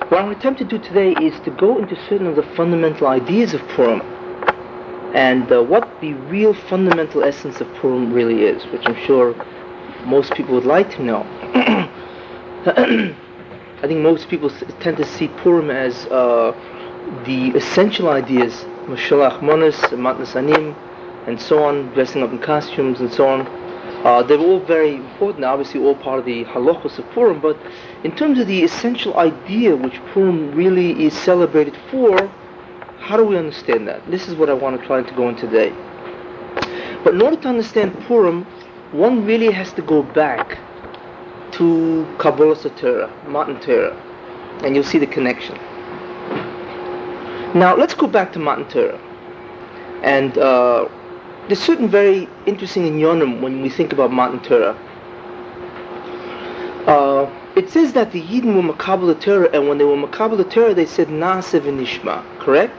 What I'm going to attempt to do today is to go into certain of the fundamental ideas of Purim and what the real fundamental essence of Purim really is, which I'm sure most people would like to know. I think most people tend to see Purim as the essential ideas, Mashalach Monas, Matnas Anim, and so on, dressing up in costumes and so on. They're all very important, obviously all part of the halachos of Purim, but in terms of the essential idea which Purim really is celebrated for, how do we understand that? This is what I want to try to go into today. But in order to understand Purim, one really has to go back to Kabbalah Torah, Matan Torah, and you'll see the connection. Now let's go back to Matan Torah, and there's certain very interesting inyonim when we think about Matan Torah. It says that the Yidden were Makabel Torah, and when they were Makabel Torah, they said Naaseh v'Nishma, correct?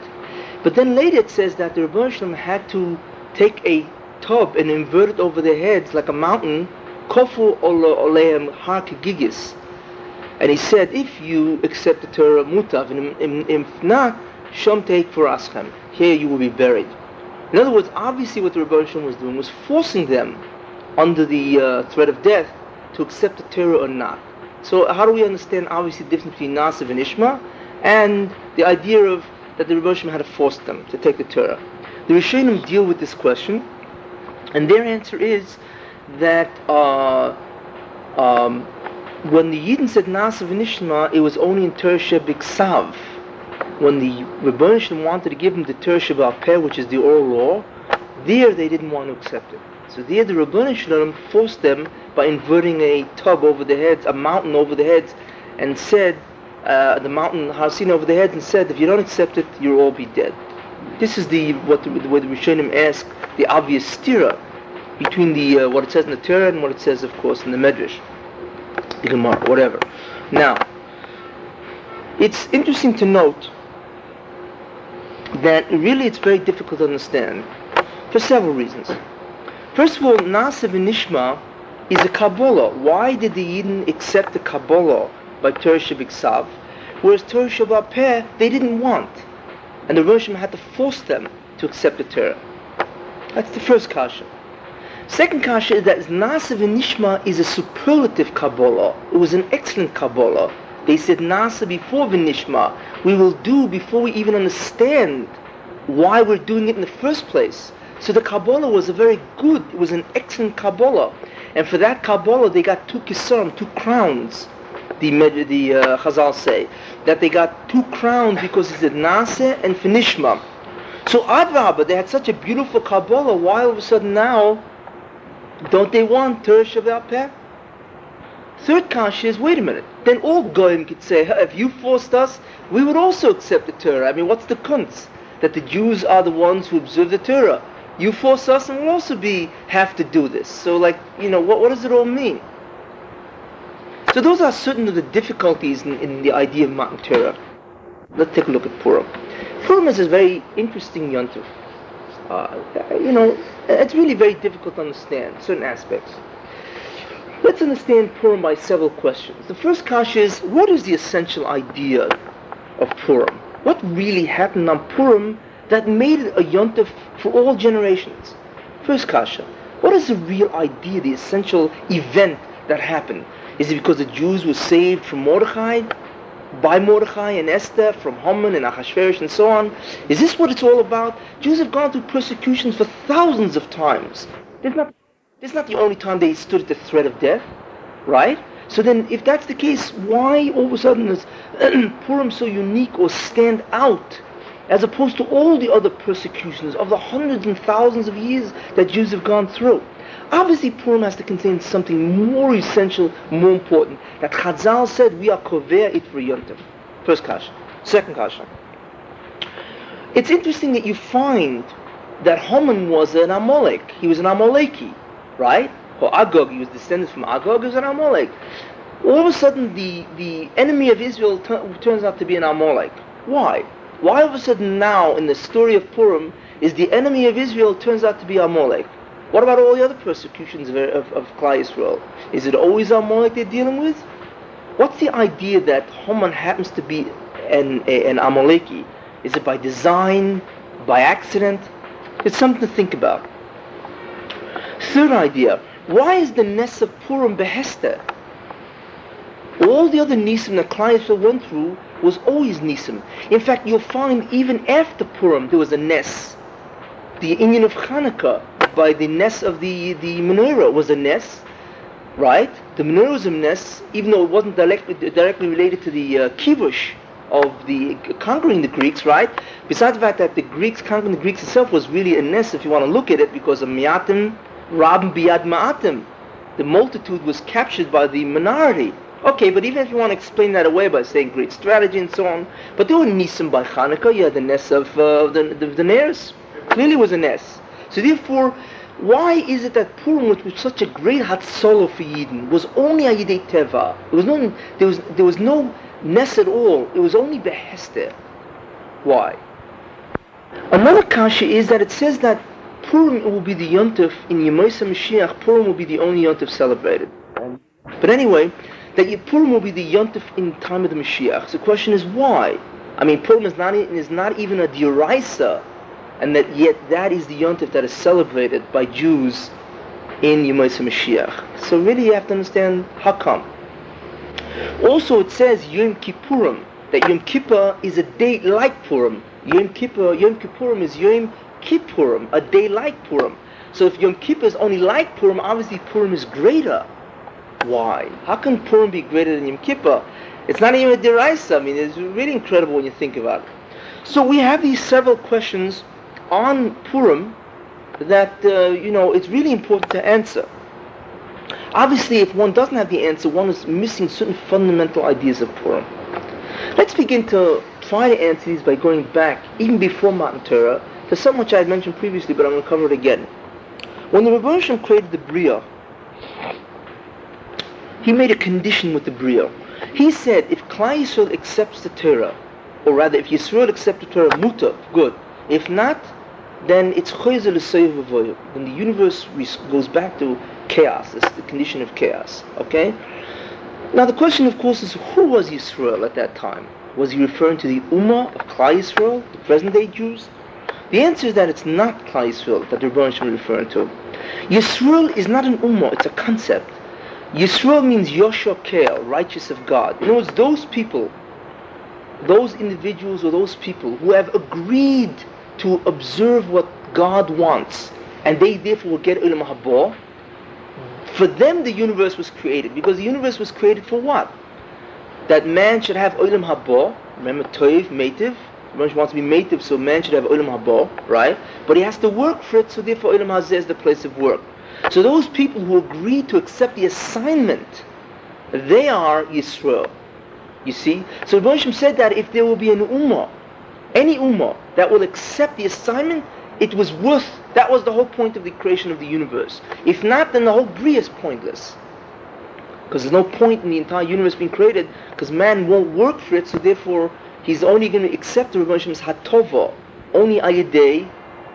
But then later it says that the Rebbeinu Shalom had to take a tub and invert it over their heads like a mountain, Kofu Olehem Har Kegigis. And he said, if you accept the Torah, Mutav, and if not, Shom Teik for Aschem. Here you will be buried. In other words, obviously what the Rebbeinu Shalom was doing was forcing them under the threat of death to accept the Torah or not. So how do we understand obviously the difference between Naaseh and Ishma and the idea of that the Rebbeinu Shalom had to force them to take the Torah? The Rishonim deal with this question, and their answer is that when the Yidden said Naaseh v'Nishma, it was only in Torah Shebiksav. When the Rebbeinu Shalom wanted to give them the Torah Sheba'al Peh, which is the oral law, there they didn't want to accept it. So there the Rebbeinu Shalom forced them by inverting a tub over their heads, a mountain over their heads, and said, the mountain Har Sinai over their heads, and said, if you don't accept it, you'll all be dead. This is the way the Rishonim ask the obvious stira between the what it says in the Torah and what it says, of course, in the Medrash, the Gemara, whatever. Now, it's interesting to note that really it's very difficult to understand for several reasons. First of all, Naaseh v'Nishma is a Kabbalah. Why did the Yidden accept the Kabbalah by Torah Shebiksav, whereas Torah Sheba'al Peh they didn't want, and the Rebbeinu Shalom had to force them to accept the Torah? That's the first kasha. Second kasha is that Naaseh v'Nishma is a superlative Kabbalah. It was an excellent Kabbalah. They said Naaseh before v'Nishma. We will do before we even understand why we're doing it in the first place. So the Kabbalah was it was an excellent Kabbalah. And for that Kabbalah they got two kisarim, two crowns. The Chazal say that they got two crowns because it said Naaseh and v'Nishma. So Adrabah, they had such a beautiful Kabbalah, why all of a sudden now don't they want Torah Sheba'al Peh? Third kasha is, wait a minute, then all Goyim could say, if you forced us, we would also accept the Torah. I mean, what's the kunz? That the Jews are the ones who observe the Torah. You force us and we'll also have to do this. So what does it all mean? So those are certain of the difficulties in the idea of Matan Torah. Let's take a look at Purim. Purim is a very interesting yontif. It's really very difficult to understand certain aspects. Let's understand Purim by several questions. The first kasha is, what is the essential idea of Purim? What really happened on Purim that made it a yontif for all generations? First kasha, what is the real idea, the essential event that happened? Is it because the Jews were saved from Mordechai, by Mordechai and Esther, from Haman and Achashverosh and so on? Is this what it's all about? Jews have gone through persecutions for thousands of times. This is not the only time they stood at the threat of death, right? So then, if that's the case, why all of a sudden is Purim so unique or stand out as opposed to all the other persecutions of the hundreds and thousands of years that Jews have gone through? Obviously, Purim has to contain something more essential, more important. That Chazal said, we are kover it for yontif. First kasha. Second kasha. It's interesting that you find that Haman was an Amalek. He was an Amaleki, right? Or Agog, he was descended from Agog, he was an Amalek. All of a sudden, the enemy of Israel turns out to be an Amalek. Why? Why all of a sudden now, in the story of Purim, is the enemy of Israel turns out to be Amalek? What about all the other persecutions of Klal Yisrael? Is it always Amalek they're dealing with? What's the idea that Haman happens to be an Amaleki? Is it by design, by accident? It's something to think about. Third idea, why is the Ness of Purim Behester? All the other Nisim that Klal Yisrael went through was always Nisim. In fact, you'll find even after Purim there was a Ness. The Inyan of Hanukkah, by the Ness of the menorah, was a Ness, right? The menorah was a Ness, even though it wasn't directly related to the kibush of the conquering the Greeks, right? Besides the fact that the Greeks conquering the Greeks itself was really a Ness, if you want to look at it, because of Miatim, Rabim Biyad Ma'atim. The multitude was captured by the minority. Okay, but even if you want to explain that away by saying great strategy and so on, but there were Nisim by Hanukkah, you had the Ness of the Ners. Clearly was a Ness. So therefore, why is it that Purim, which was such a great Hatzalah for Yidden, was only Ayidei Teva? There was no Ness at all. It was only Behester. Why? Another kasha is that it says that Purim will be the Yontif in Yemois HaMashiach. Purim will be the only Yontif celebrated. But anyway, that Purim will be the Yontif in the time of the Mashiach. So the question is why? I mean, Purim is not even a Dioraisa, and that yet that is the Yontif that is celebrated by Jews in Yemois HaMashiach. So really you have to understand how come. Also it says Yom Kippurim, that Yom Kippur is a day like Purim. Yom Kippurim is Yom Kippurim, a day like Purim. So if Yom Kippur is only like Purim, obviously Purim is greater. Why? How can Purim be greater than Yom Kippur? It's not even a deraisa. I mean, it's really incredible when you think about it. So we have these several questions on Purim that, it's really important to answer. Obviously, if one doesn't have the answer, one is missing certain fundamental ideas of Purim. Let's begin to try to answer these by going back, even before Matan Torah, to something which I had mentioned previously, but I'm going to cover it again. When the Rebbe Hashem created the Bria, he made a condition with the Bria. He said, if Klal Yisrael accepts the Torah, or rather, if Yisrael accepts the Torah, mutar, good. If not, then it's choyzer l'soyev v'voyev. Then the universe goes back to chaos. It's the condition of chaos. Okay? Now the question, of course, is who was Yisrael at that time? Was he referring to the Ummah of Klal Yisrael, the present-day Jews? The answer is that it's not Klal Yisrael that the Rebbe Hashem is referring to. Yisrael is not an Ummah, it's a concept. Yisrael means Yosher Kel, righteous of God. In other words, those people, those individuals or those people who have agreed to observe what God wants, and they therefore will get Olam Haba, for them the universe was created. Because the universe was created for what? That man should have Olam Haba. Remember, Toiv, Meitiv. Man wants to be Meitiv, so man should have Olam Haba, right? But he has to work for it, so therefore Olam Hazeh is the place of work. So those people who agree to accept the assignment, they are Yisrael. You see? So Rebbe Hashem said that if there will be an Ummah, any Ummah, that will accept the assignment, it was worth, that was the whole point of the creation of the universe. If not, then the whole Bria is pointless. Because there's no point in the entire universe being created, because man won't work for it, so therefore he's only going to accept the Rebbe Hashem's Hatova, only Ayadei,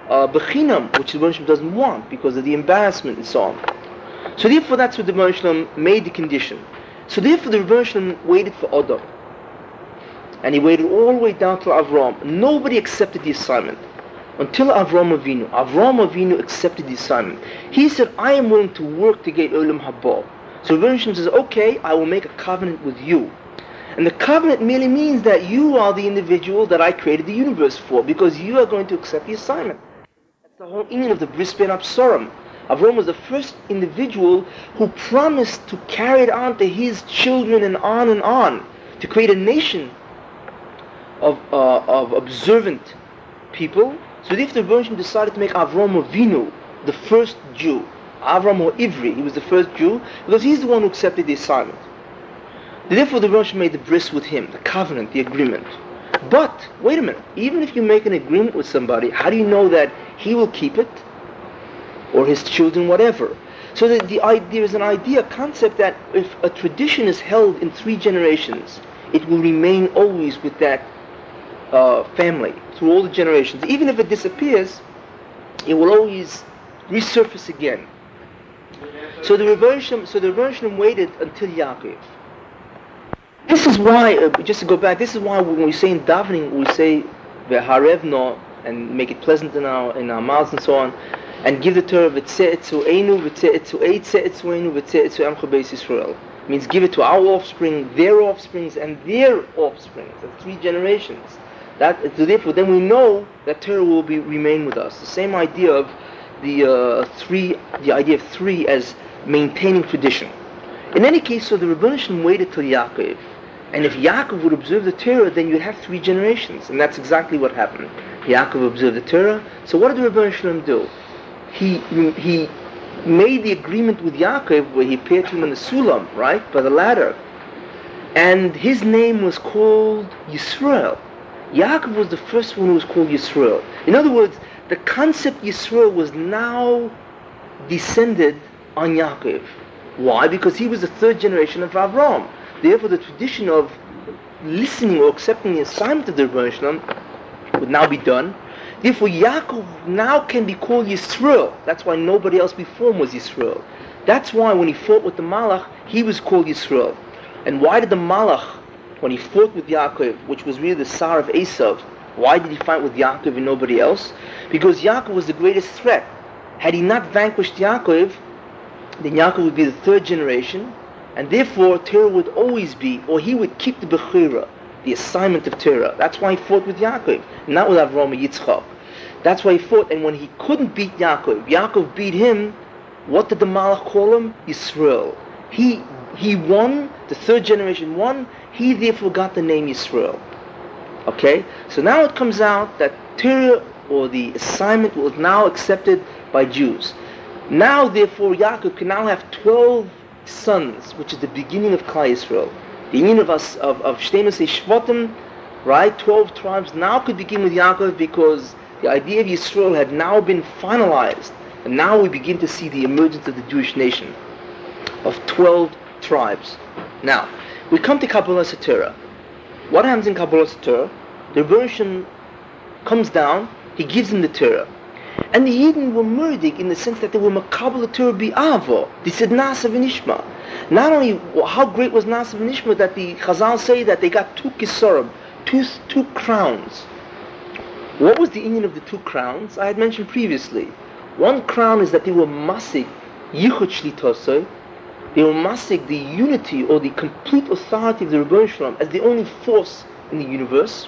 Bechinam, which the Rebbe Hashem doesn't want because of the embarrassment and so on. So therefore that's what the Rebbe Hashem made the condition. So therefore the Rebbe Hashem waited for Adam. And he waited all the way down to Avram. Nobody accepted the assignment until Avram Avinu. Avram Avinu accepted the assignment. He said, I am willing to work to get Olam Haba. So Rebbe Hashem says, okay, I will make a covenant with you. And the covenant merely means that you are the individual that I created the universe for, because you are going to accept the assignment. That's the whole meaning of the Bris Ben Absarim. Avram was the first individual who promised to carry it on to his children and on, to create a nation of observant people. So if the Rebbe decided to make Avram Avinu the first Jew, Avram or Ivri, he was the first Jew, because he's the one who accepted the assignment. Therefore the Rebbe made the bris with him, the covenant, the agreement. But, wait a minute, even if you make an agreement with somebody, how do you know that he will keep it? Or his children, whatever. So that there is an idea, a concept that if a tradition is held in 3 generations, it will remain always with that family, through all the generations. Even if it disappears, it will always resurface again. So the Rebbe Hashem waited until Yaakov. This is why, just to go back, this is why when we say in davening, we say "Ve'harevno" and make it pleasant in our mouths and so on, and give the Torah "V'tzeh etzueinu, v'tzeh etzuei, tzeh etzueinu, v'tzeh etzu amcha beis Yisrael." Means give it to our offspring, their offsprings, and their offsprings. That's 3 generations. So therefore, then we know that Torah will remain with us. The same idea of the idea of 3 as maintaining tradition. In any case, so the Rebbeinu Shalom waited till Yaakov, and if Yaakov would observe the Torah, then you'd have 3 generations, and that's exactly what happened. Yaakov observed the Torah. So what did the Rebbeinu Shalom do? He made the agreement with Yaakov where he appeared to him on the Sulam, right, by the ladder, and his name was called Yisrael. Yaakov was the first one who was called Yisrael. In other words, the concept Yisrael was now descended on Yaakov. Why? Because he was the 3rd generation of Avraham. Therefore, the tradition of listening or accepting the assignment of the Rebbeinu Shalom would now be done. Therefore, Yaakov now can be called Yisrael. That's why nobody else before him was Yisrael. That's why when he fought with the Malach, he was called Yisrael. And why did the Malach, when he fought with Yaakov, which was really the Sar of Esav, why did he fight with Yaakov and nobody else? Because Yaakov was the greatest threat. Had he not vanquished Yaakov, then Yaakov would be the 3rd generation, and therefore Torah would always be, or he would keep the Bechira, the assignment of Torah. That's why he fought with Yaakov, not with Avraham or Yitzchak. That's why he fought, and when he couldn't beat Yaakov, Yaakov beat him, what did the Malach call him? Yisrael. He won, the 3rd generation won, he therefore got the name Yisrael. Okay? So now it comes out that Torah, or the assignment, was now accepted by Jews. Now, therefore, Yaakov can now have 12 sons, which is the beginning of Klal Yisrael. The union of 12 Shvatim, right, 12 tribes, now could begin with Yaakov because the idea of Yisrael had now been finalized. And now we begin to see the emergence of the Jewish nation of 12 tribes. Now, we come to Kabbalah Torah. What happens in Kabbalah Torah? The Rebbeinu comes down, he gives them the Torah. And the Yidden were murdered in the sense that they were Makabal Torah bi'avo. They said Nasa v'nishma. Not only how great was Nasa v'nishma that the Chazal say that they got 2 kisorim, two crowns. What was the union of the 2 crowns? I had mentioned previously. One crown is that they were masig yichud shlitosoi. They were masig the unity or the complete authority of the Rebbeinu Shalom as the only force in the universe.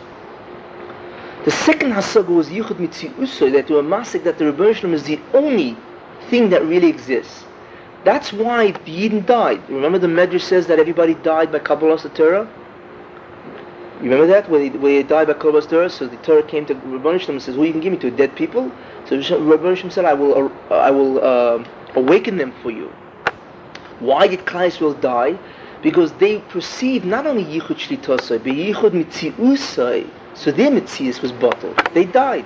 The second hasaga was yichud mitziusoi, that they were masig that the Rebbeinu Shalom is the only thing that really exists. That's why the Yidden died. Remember the Medrash says that everybody died by Kabbalah Torah? You remember that? Where they died by Kabbalah Torah? So the Torah came to Rebbeinu Shalom and says, who you can give me to? Dead people? So Rebbeinu Shalom said, I will awaken them for you. Why did Klal Yisrael die? Because they perceived not only yichud shlitosai, but yichud mitziusai. So their mitzius was bottled. They died.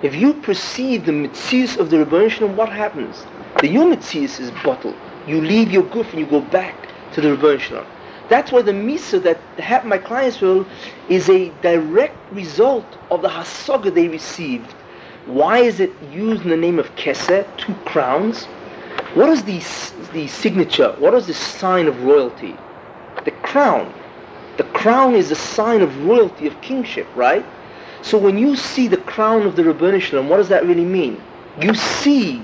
If you perceive the mitzius of the Rebbeinu Shalom, what happens? Your mitzius is bottled. You leave your guf and you go back to the Rebbeinu Shalom. That's why the misa that happened by Klal Yisrael is a direct result of the hasaga they received. Why is it used in the name of Keser, 2 crowns? What is the signature? What is the sign of royalty? The crown. The crown is a sign of royalty, of kingship, right? So when you see the crown of the Rebbeinu Shalom, what does that really mean? You see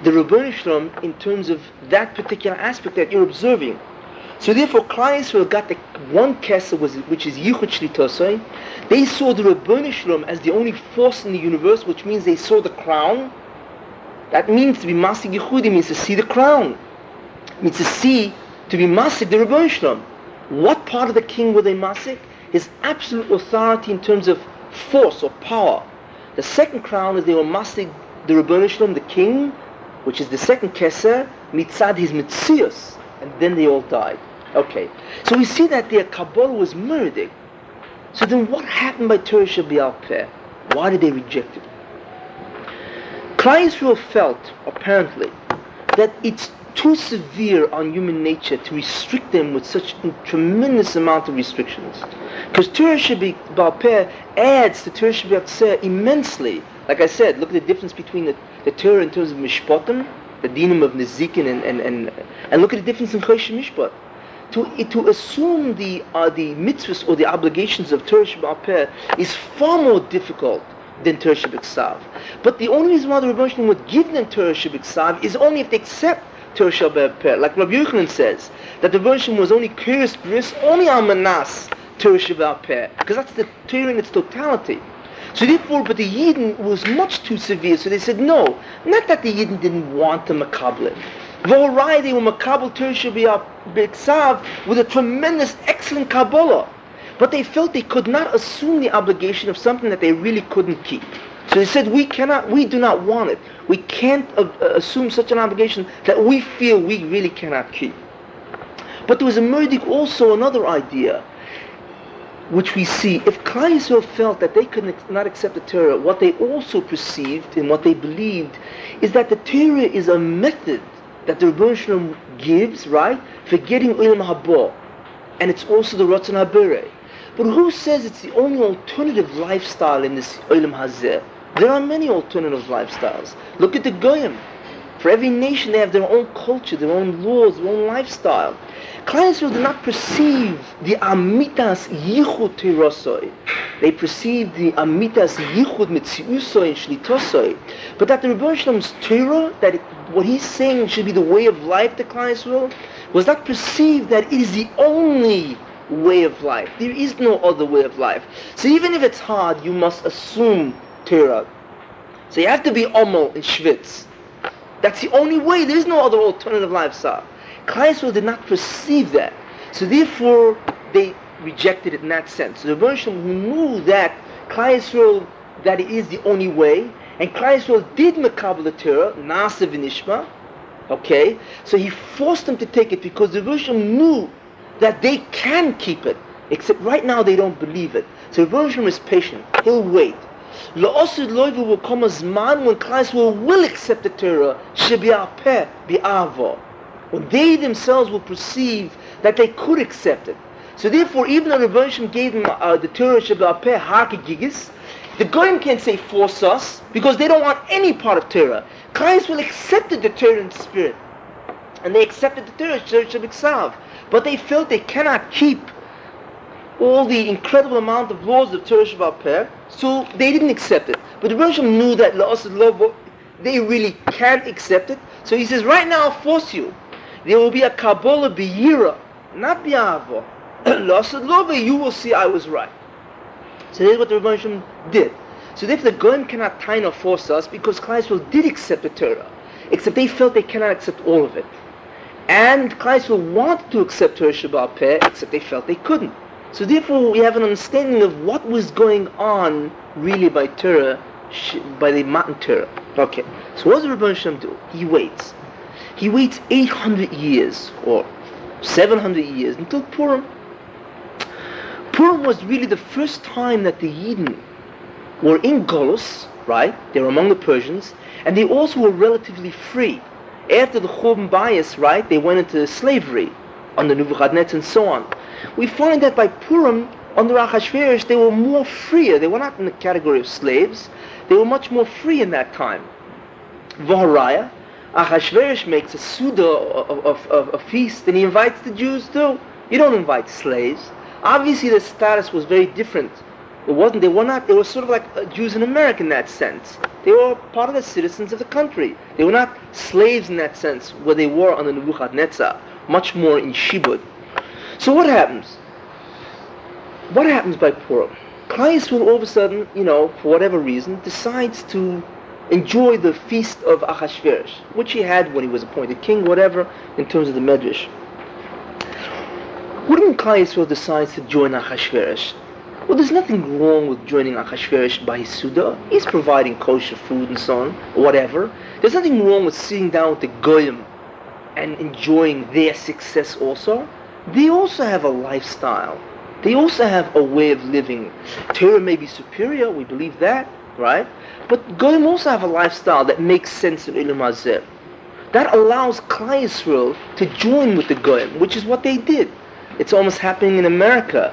the Rebbeinu Shalom in terms of that particular aspect that you're observing. So therefore, Klal Yisrael got the one Keser, which is Yichud Shlitosai. They saw the Rebbeinu Shalom as the only force in the universe, which means they saw the crown. That means to be Masig Yichudi means to see the crown. It means to be Masig the Rebbeinu Shalom. What part of the king were they Masig? His absolute authority in terms of force or power. The second crown is they were Masig the Rebbeinu Shalom, the king, which is the second Keser, mitzad his mitzius. And then they all died. Okay. So we see that their Kabbalah was murdered. So then what happened by Torah Shebi'al Peh? Why did they reject it? Klal Yisrael felt, apparently, that it's too severe on human nature to restrict them with such a tremendous amount of restrictions. Because Torah Shebi'al Peh adds to Torah Shebi'al Tzeh immensely. Like I said, look at the difference between the Torah in terms of Mishpatim, the dinim of Nezikin, and look at the difference in Chosh Mishpat. to assume the mitzvahs or the obligations of Torah Sheba'al Peh is far more difficult than Torah Shebiksav. But the only reason why the Rebbe Shalom would give them Torah Shebiksav is only if they accept Torah Sheba'al Peh. Like Rabbi Yochanan says, that the Rebbe Shalom was only curious bris, only al manas Torah Sheba'al Peh, because that's the Torah in its totality. So therefore, but the Yidden was much too severe, so they said no. Not that the Yidden didn't want to makabel it. V'horai, they were makabel Torah Shebiksav with a tremendous, excellent Kabbalah. But they felt they could not assume the obligation of something that they really couldn't keep. So they said, we do not want it. We can't assume such an obligation that we feel we really cannot keep. But there was emerging also another idea, which we see. If Klal Yisrael felt that they could not accept the Torah, what they also perceived and what they believed is that the Torah is a method that the Rebbe Shalom gives, right, for getting Olam Haba. And it's also the Ratzon HaBoreh. But who says it's the only alternative lifestyle in this Olam Hazeh? There are many alternative lifestyles. Look at the Goyim. For every nation they have their own culture, their own laws, their own lifestyle. Klal Yisrael did not perceive the Amitas Yichud Teirosoi. They perceived the Amitas Yichud Mitziusoi and Shlitosoi. But that the Rebbe Shalom's Torah, that what he's saying should be the way of life to Klal Yisrael, was not perceived that it is the only way of life. There is no other way of life. So even if it's hard, you must assume Torah. So you have to be Omel and Schwitz. That's the only way. There is no other alternative lifestyle. Klal Yisrael did not perceive that. So therefore, they rejected it in that sense. So the Rebbe Shalom, who knew that Klal Yisrael, that it is the only way, and Klal Yisrael did makabel the Torah, Na'aseh v'nishma, okay? So he forced them to take it because the Rebbe Shalom knew that they can keep it, except right now they don't believe it. So the Rebbe Shalom is patient. He'll wait. La'osid loivu will come a zman when Klal Yisrael will accept the Torah, shebi'al peh bi'ava, when they themselves will perceive that they could accept it. So therefore, even though the Rebbe Shalom gave them the Torah shebi'al peh hakigigis, the Goyim can't say force us because they don't want any part of Torah. Klal Yisrael accepted the Torah in spirit, and they accepted the Torah Shebiksav, but they felt they cannot keep all the incredible amount of laws of Torah Sheba'al Peh, so they didn't accept it. But the Rebbe Shalom knew that they really can accept it, so he says, right now I'll force you. There will be a Kabbalah b'yira, not b'ava. You will see I was right. So that's what the Rebbe Shalom did. So therefore the Goyim cannot tie nor force us because Klal Yisrael did accept the Torah, except they felt they cannot accept all of it. And Klal Yisrael wanted to accept Torah Sheba'al Peh, except they felt they couldn't. So therefore we have an understanding of what was going on really by Torah, by the Matan Torah. Okay, so what does the Rebbe Shalom do? He waits. He waits 800 years or 700 years until Purim. Purim was really the first time that the Yidden were in Golus, right? They were among the Persians, and they also were relatively free. After the Churban Bayis, right, they went into slavery under Nebuchadnezzar and so on. We find that by Purim, under Achashverosh, they were more freer. They were not in the category of slaves. They were much more free in that time. V'haraya, Achashverosh makes a Suda of a feast, and he invites the Jews too. You don't invite slaves. Obviously, their status was very different. They were sort of like Jews in America in that sense. They were part of the citizens of the country. They were not slaves in that sense, where they were under Nebuchadnezzar, much more in Shibud. So what happens? What happens by Purim? Klal Yisrael all of a sudden, for whatever reason, decides to enjoy the feast of Achashverosh, which he had when he was appointed king, whatever, in terms of the Medrash. When Klal Yisrael decides to join Achashverosh, well, there's nothing wrong with joining Achashverosh by his Suda. He's providing kosher food and so on, or whatever. There's nothing wrong with sitting down with the Goyim and enjoying their success also. They also have a lifestyle. They also have a way of living. Torah may be superior, we believe that, right? But Goyim also have a lifestyle that makes sense in Ilam Hazeh. That allows Klal Yisrael to join with the Goyim, which is what they did. It's almost happening in America,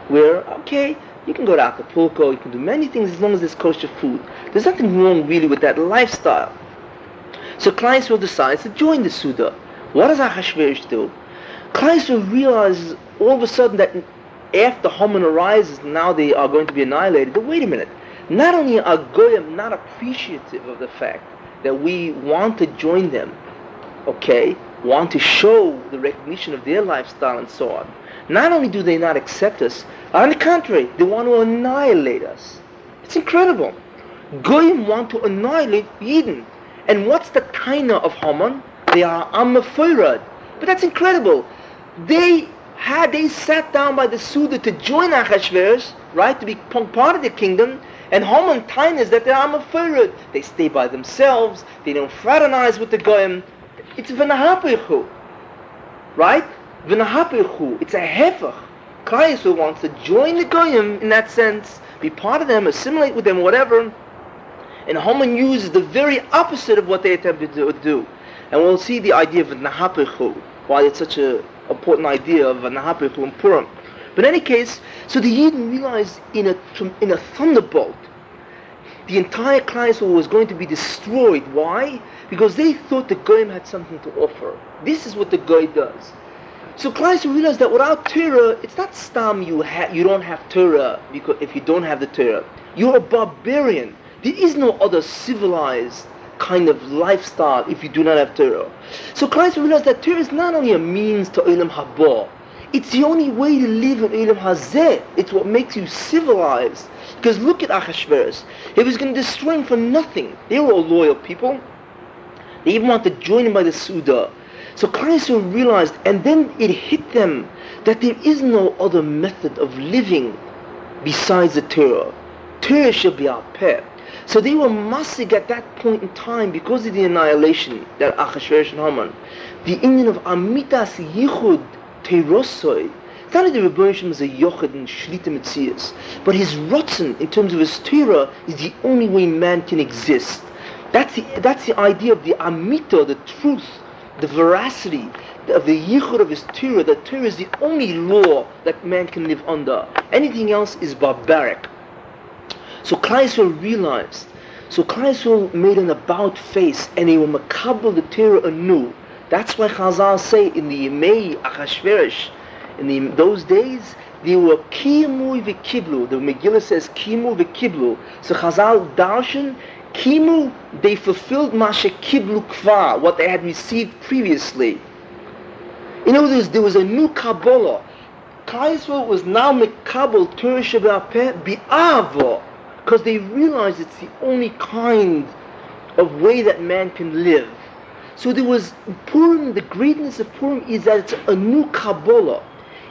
where, okay, you can go to Acapulco, you can do many things as long as there's kosher food. There's nothing wrong really with that lifestyle. So Klal Yisrael decides to join the Suda. What does Achashverosh do? Klal Yisrael realizes all of a sudden that after Haman arises, now they are going to be annihilated. But wait a minute. Not only are Goyim not appreciative of the fact that we want to join them, okay, want to show the recognition of their lifestyle and so on, not only do they not accept us, on the contrary, they want to annihilate us. It's incredible. Goyim want to annihilate Yidden. And what's the taina of Haman? They are Amafirad. But that's incredible. They sat down by the Suda to join Achashverosh, right, to be part of the kingdom, and Haman taina is that they're Amafirad. They stay by themselves, they don't fraternize with the Goyim. It's v'nahapichu, right? V'nahapichu. It's a hefach. Klal Yisrael wants to join the Goyim in that sense, be part of them, assimilate with them, whatever. And Haman uses the very opposite of what they attempted to do. And we'll see the idea of v'nahapichu, why it's such an important idea of v'nahapichu in Purim. But in any case, so the Yidden realized in a thunderbolt, the entire Klal Yisrael was going to be destroyed. Why? Because they thought the Goyim had something to offer. This is what the Goy does. So Klal Yisrael realized that without Torah, it's not stam you don't have Torah, because if you don't have the Torah, you're a barbarian. There is no other civilized kind of lifestyle if you do not have Torah. So Klal Yisrael realized that Torah is not only a means to Olam Haba, it's the only way to live in Olam Hazeh. It's what makes you civilized. Because look at Achashverosh. He was going to destroy him for nothing. They were all loyal people. They even wanted to join him by the Suda. So Klal Yisrael realized, and then it hit them, that there is no other method of living besides the Torah. Torah shall be our pet. So they were masig at that point in time, because of the annihilation that Achashverosh and Haman, the Indian of Amitas Yichud Teirosoi. It's not that the Rebbeinu Shem is a Yochid and Shlita Metzias, but his Rotzen, in terms of his Torah, is the only way man can exist. That's the idea of the Amita, the truth, the veracity of the Yichud of his Torah. That Torah is the only law that man can live under. Anything else is barbaric. So Klal Yisrael realized. So Klal Yisrael made an about face, and they were makabel the Torah anew. That's why Chazal say in the Yemei Achashverosh, in those days, they were kimu v'kiblu. The Megillah says kimu v'kiblu. So Chazal darshan, kimu, they fulfilled mashe kiblu kvar, what they had received previously. In other words, there was a new Kabbalah. Klal Yisrael was now mekabel Torah Sheba'al Peh bi'ava, because they realized it's the only kind of way that man can live. So there was Purim, the greatness of Purim is that it's a new Kabbalah.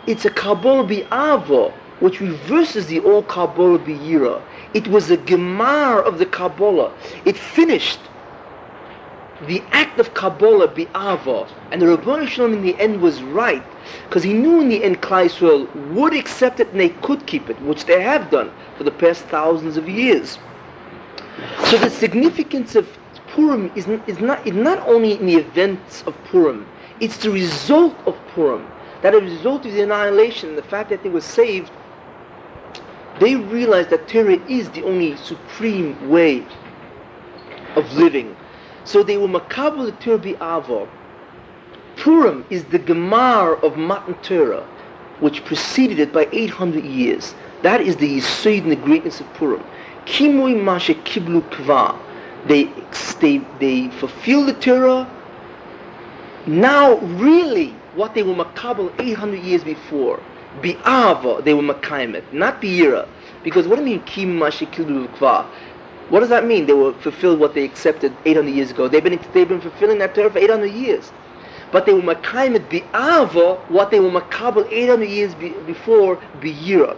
It's a Kabbalah bi'ava, which reverses the old Kabbalah bi'yira. It was a gemar of the Kabbalah. It finished the act of Kabbalah bi'ava. And the Rebbeinu Shalom in the end was right, because he knew in the end Klal Yisrael would accept it and they could keep it, which they have done for the past thousands of years. So the significance of Purim is not only in the events of Purim, it's the result of Purim. That as a result of the annihilation, the fact that they were saved, they realized that Torah is the only supreme way of living. So they were makabel the Torah bi'ava. Purim is the gemar of Matan Torah, which preceded it by 800 years. That is the yesod and the greatness of Purim. Kimui mashe kiblu kva. They fulfill the Torah. Now, really, what they were makabel 800 years before, bi'ava, they were makaimet, not bi'ira. Because what do you mean kim mashe kiblu kva? What does that mean? They were fulfilled what they accepted 800 years ago. They've been fulfilling that Torah for 800 years. But they were makaimet bi'ava, what they were makabel 800 years before bi'ira.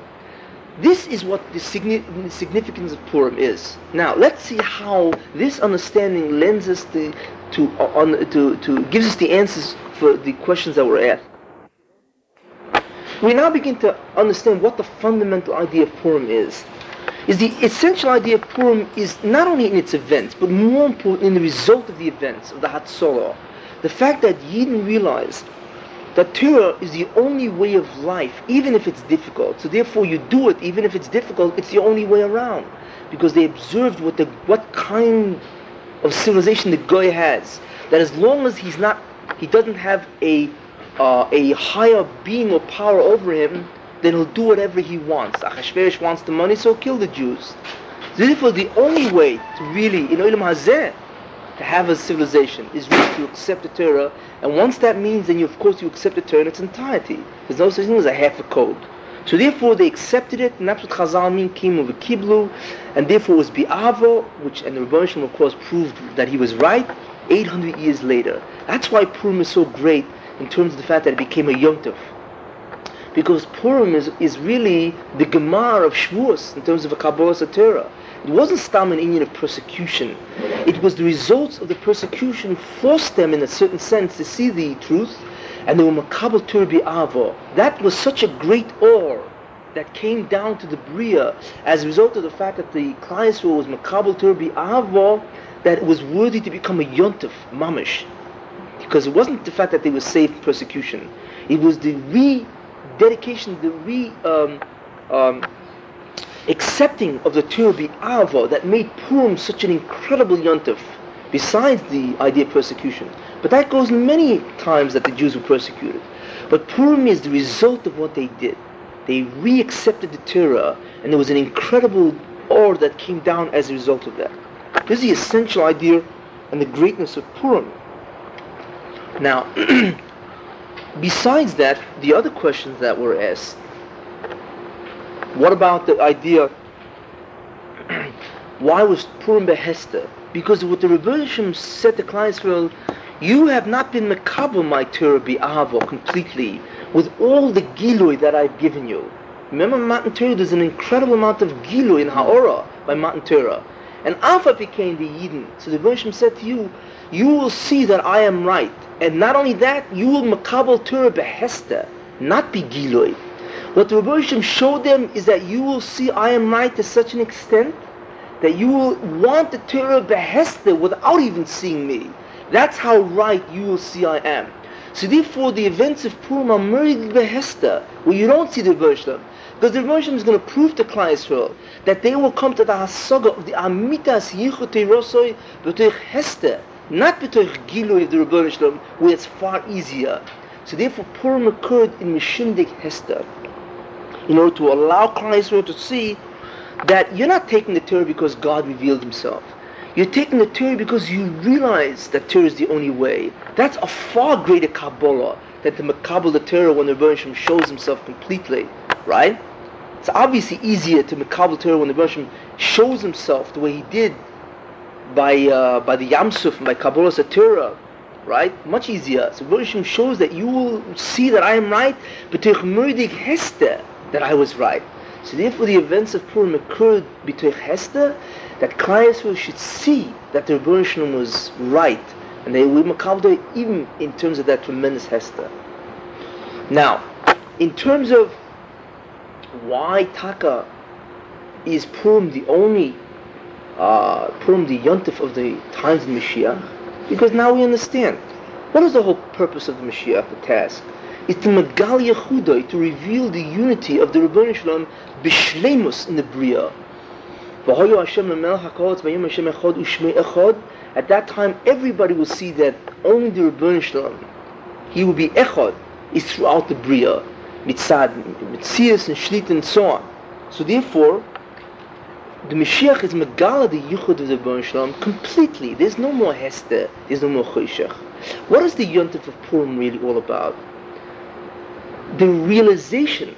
This is what the significance of Purim is. Now, let's see how this understanding lends us to gives us the answers for the questions that were asked. We now begin to understand what the fundamental idea of Purim is. The essential idea of Purim is not only in its events, but more important in the result of the events of the Hatzalah. The fact that Yidden realized that Torah is the only way of life, even if it's difficult. So therefore you do it, even if it's difficult, it's the only way around. Because they observed what kind of civilization the Goy has. That as long as he doesn't have a a higher being or power over him, then he'll do whatever he wants. Achashverosh wants the money, so kill the Jews. Therefore, the only way to really, in Olam Hazeh, to have a civilization is really to accept the Torah, and once that means, then you accept the Torah in its entirety. There's no such thing as a half a code. So therefore they accepted it, and that's what Chazal mean, Kimu v'Kiblu, and therefore it was Bi'avo, and the Rebbeinu Shalom of course proved that he was right 800 years later. That's why Purim is so great in terms of the fact that it became a Yom Tov. Because Purim is really the Gemara of Shavuos in terms of a Kabbalah Torah. It wasn't stam an Indian of persecution. It was the results of the persecution forced them in a certain sense to see the truth, and they were Makabel Torah Bi'avo. That was such a great awe that came down to the Bria as a result of the fact that the Klal Yisrael was Makabel Torah Bi'avo, that it was worthy to become a Yom Tov, Mamish. Because it wasn't the fact that they were saved from persecution. It was the rededication, the accepting of the Torah Bi'avo that made Purim such an incredible Yom Tov, besides the idea of persecution. But that goes many times that the Jews were persecuted. But Purim is the result of what they did. They re-accepted the Torah, and there was an incredible awe that came down as a result of that. This is the essential idea and the greatness of Purim. Now, besides that, the other questions that were asked, what about the idea, why was Purim Behester? Because what the Rebbeinu said to Klal Yisrael, you have not been Mekabel my Torah Bi'avo completely, with all the Gilui that I've given you. Remember Matan Torah, there's an incredible amount of Gilui in Ha'orah by Matan Torah. And Alpha became the Yidden. So the Rebbeinu said to you, you will see that I am right. And not only that, you will Mekabel Torah Behester, not be Gilui. What the Rebbeinu showed them is that you will see I am right to such an extent that you will want the Torah Behester without even seeing me. That's how right you will see I am. So therefore the events of Purim are merely Behester, where you don't see the Rebbeinu. Because the Rebbeinu is going to prove to Klal Yisrael that they will come to the Hasaga of the Amitas Yichud Teirosoi b'toich Hester, not b'toich Gilui of the Rebbeinu, where it's far easier. So therefore Purim occurred in Mishindik Hester, in order to allow Klal Yisrael to see that you're not taking the Torah because God revealed himself. You're taking the Torah because you realize that Torah is the only way. That's a far greater Kabbalah than to Makabel the Torah when the Rebbeinu shows himself completely, right? It's obviously easier to Makabel Torah when the Rebbeinu shows himself the way he did by the Yam Suf and by Kabbalah Torah, right? Much easier. So the Rebbeinu shows that you will see that I am right, but to Hester that I was right. So therefore the events of Purim occurred between Hester, that Klal Yisrael should see that the Rebbeinu was right, and they will makabel even in terms of that tremendous Hester. Now, in terms of why Taka is Purim the only Purim the Yom Tov of the times of Mashiach, because now we understand what is the whole purpose of the Mashiach, the task. It's to Megal Yechudai, to reveal the unity of the Rebbeinu Shalom b'shleimus in the Bria. At that time, everybody will see that only the Rebbeinu Shalom, he will be Echad, is throughout the Bria, Mitzad, Mitzias and Shlit and so on. So therefore, the Mashiach is Megala, the Yichud of the Rebbeinu Shalom, completely. There's no more Hester, there's no more Choshech. What is the Yom Tov of Purim really all about? The realization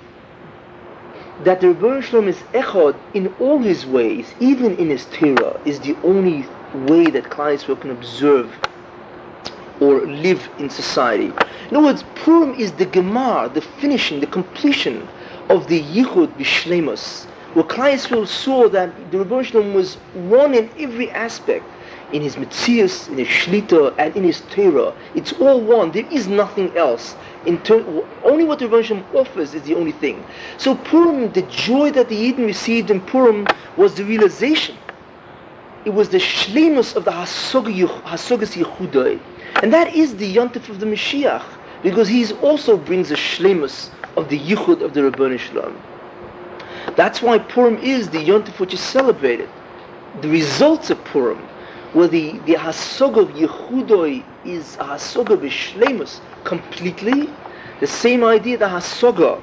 that the Rebbeinu Shalom is Echad in all his ways, even in his Torah, is the only way that Klal Yisrael can observe or live in society. In other words, Purim is the Gemar, the finishing, the completion of the Yichud B'Shleimus, where Klal Yisrael saw that the Rebbeinu Shalom was one in every aspect, in his Metzius, in his Shlita, and in his Torah. It's all one. There is nothing else. Only what the Rebbeinu Shalom offers is the only thing. So Purim, the joy that the Yidden received in Purim was the realization. It was the Shleimus of the Hasogas Yechudai. And that is the Yom Tov of the Mashiach, because he also brings the Shleimus of the Yichud of the Rebbeinu Shalom. That's why Purim is the Yom Tov which is celebrated. The results of Purim, where the Hasog of Yechudoi is a Hasog of Shleimus completely, The same idea, the Hasoga.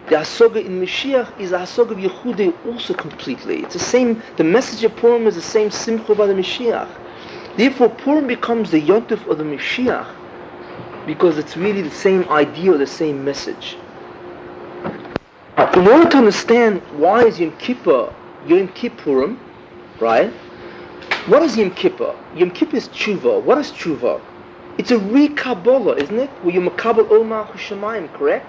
The Hasoga in Mashiach is the Hasoga of Yehudei also completely. It's the same, the message of Purim is the same Simcha by the Mashiach. Therefore, Purim becomes the Yontif of the Mashiach because it's really the same idea or the same message. In order to understand why is Yom Kippur, Yom Kippurim, right? What is Yom Kippur? Yom Kippur is tshuva. What is tshuva? It's a re-Kabbalah, isn't it? Where you makabel ol malchus shamayim, correct?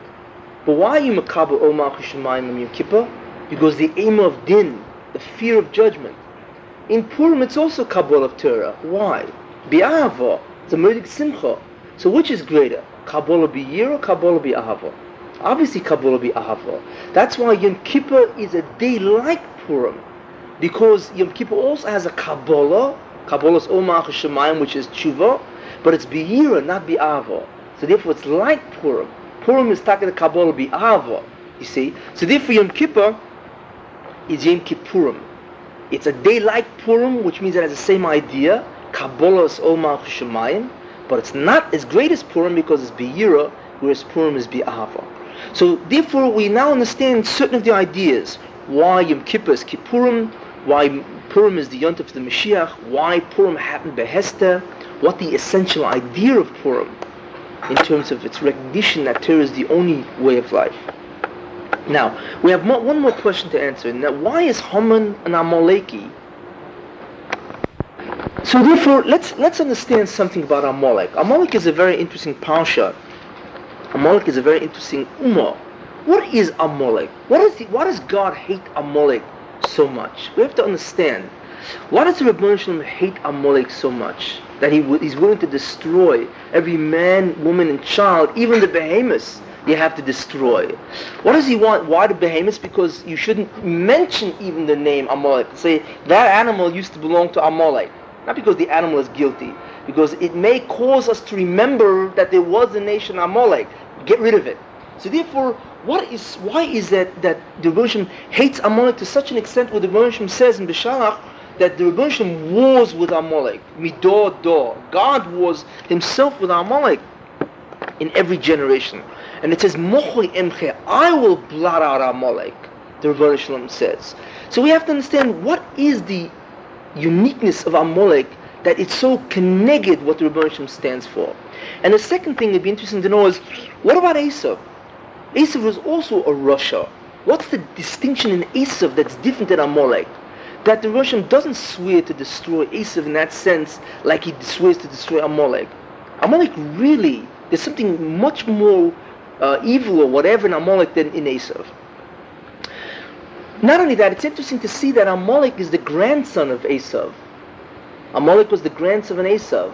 But why you makabel ol malchus shamayim on Yom Kippur? Because the aim of din, the fear of judgment. In Purim, it's also Kabbalah of Torah. Why? Bi'ahava, it's a murdik simcha. So which is greater? Kabbalah bi'yira or Kabbalah bi'ahava? Obviously Kabbalah bi'ahava. That's why Yom Kippur is a day like Purim. Because Yom Kippur also has a Kabbalah. Kabbalah's ol malchus shamayim, which is tshuva. But it's bi'yira, not bi'ahava. So therefore it's like Purim. Purim is talking to Kabbalah bi'ahava. You see? So therefore Yom Kippur is Yom Kippurim. It's a day like Purim, which means it has the same idea. Kabbalah is ol malchus shamayim. But it's not as great as Purim because it's bi'yira, whereas Purim is bi'ahava. So therefore we now understand certain of the ideas. Why Yom Kippur is Kippurim, why Purim is the Yontif of the Mashiach, why Purim happened Behester, what the essential idea of Purim in terms of its recognition that Torah is the only way of life. Now, we have one more question to answer. Now, why is Haman an Amaleki? So therefore, let's understand something about Amalek. Amalek is a very interesting parsha. Amalek is a very interesting ummah. What is Amalek? Why does God hate Amalek so much? We have to understand. Why does the Rebbeinu Shalom hate Amalek so much? That he's willing to destroy every man, woman, and child, even the behemoths you have to destroy. What does he want? Why the behemoths? Because you shouldn't mention even the name Amalek. Say, that animal used to belong to Amalek. Not because the animal is guilty. Because it may cause us to remember that there was a nation Amalek. Get rid of it. So therefore, why is that the Rebbeinu Shalom hates Amalek to such an extent where the Rebbeinu Shalom says in Beshalach that the Rebbeinu Shalom wars with Amalek, midor dor. God wars himself with Amalek in every generation. And it says, Mochoi emche, I will blot out Amalek, the Rebbeinu Shalom says. So we have to understand what is the uniqueness of Amalek that it's so connected what the Rebbeinu Shalom stands for. And the second thing that'd be interesting to know is, what about Esav? Esav was also a Rasha. What's the distinction in Esav that's different than Amalek? That the Russian doesn't swear to destroy Esav in that sense like he swears to destroy Amalek. Amalek really, there's something much more evil or whatever in Amalek than in Esav. Not only that, it's interesting to see that Amalek is the grandson of Esav. Amalek was the grandson of Esav.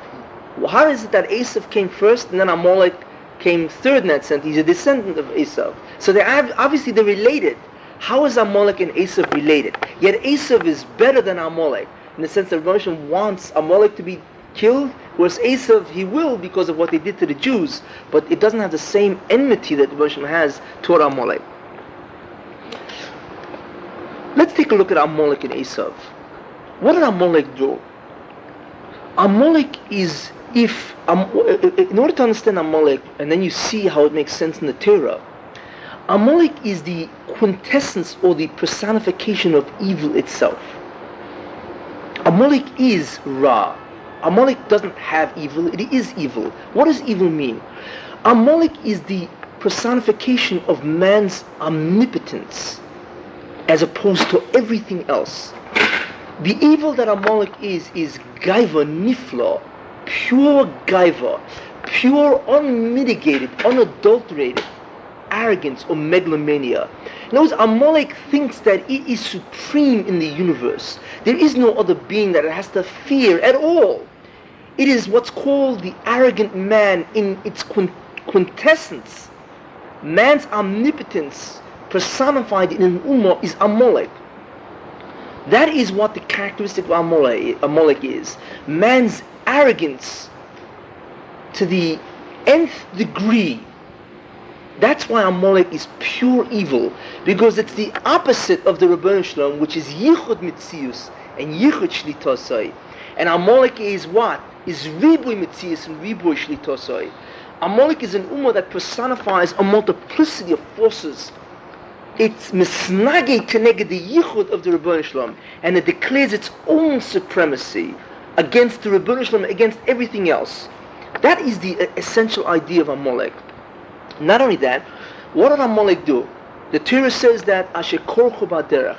How is it that Esav came first and then Amalek came third in that sense? He's a descendant of Esav. So obviously they're related. How is Amalek and Esav related? Yet Esav is better than Amalek in the sense that Moshe wants Amalek to be killed, whereas Esav he will because of what they did to the Jews, but it doesn't have the same enmity that Moshe has toward Amalek. Let's take a look at Amalek and Esav. What did Amalek do? Amalek is, in order to understand Amalek, and then you see how it makes sense in the Torah, Amalek is the quintessence or the personification of evil itself. Amalek is Ra. Amalek doesn't have evil, it is evil. What does evil mean? Amalek is the personification of man's omnipotence as opposed to everything else. The evil that Amalek is gaiva nifla, pure gaiva, pure, unmitigated, unadulterated arrogance or megalomania. In other words, Amalek thinks that it is supreme in the universe. There is no other being that it has to fear at all. It is what's called the arrogant man in its quintessence. Man's omnipotence personified in an ummah is Amalek. That is what the characteristic of Amalek is. Man's arrogance to the nth degree. That's why Amalek is pure evil, because it's the opposite of the Rebbeinu Shalom, which is Yichud Mitzius and Yichud Shlitosai. And Amalek is what? Is Riboy Mitzius and Riboy Shlitosai. Amalek is an ummah that personifies a multiplicity of forces. It's misnage keneged the yichud of the Rebbeinu Shalom, and it declares its own supremacy against the Rebbeinu Shalom, against everything else. That is the essential idea of Amalek. Not only that, what did Amalek do? The Torah says that Asher korchu b'derech.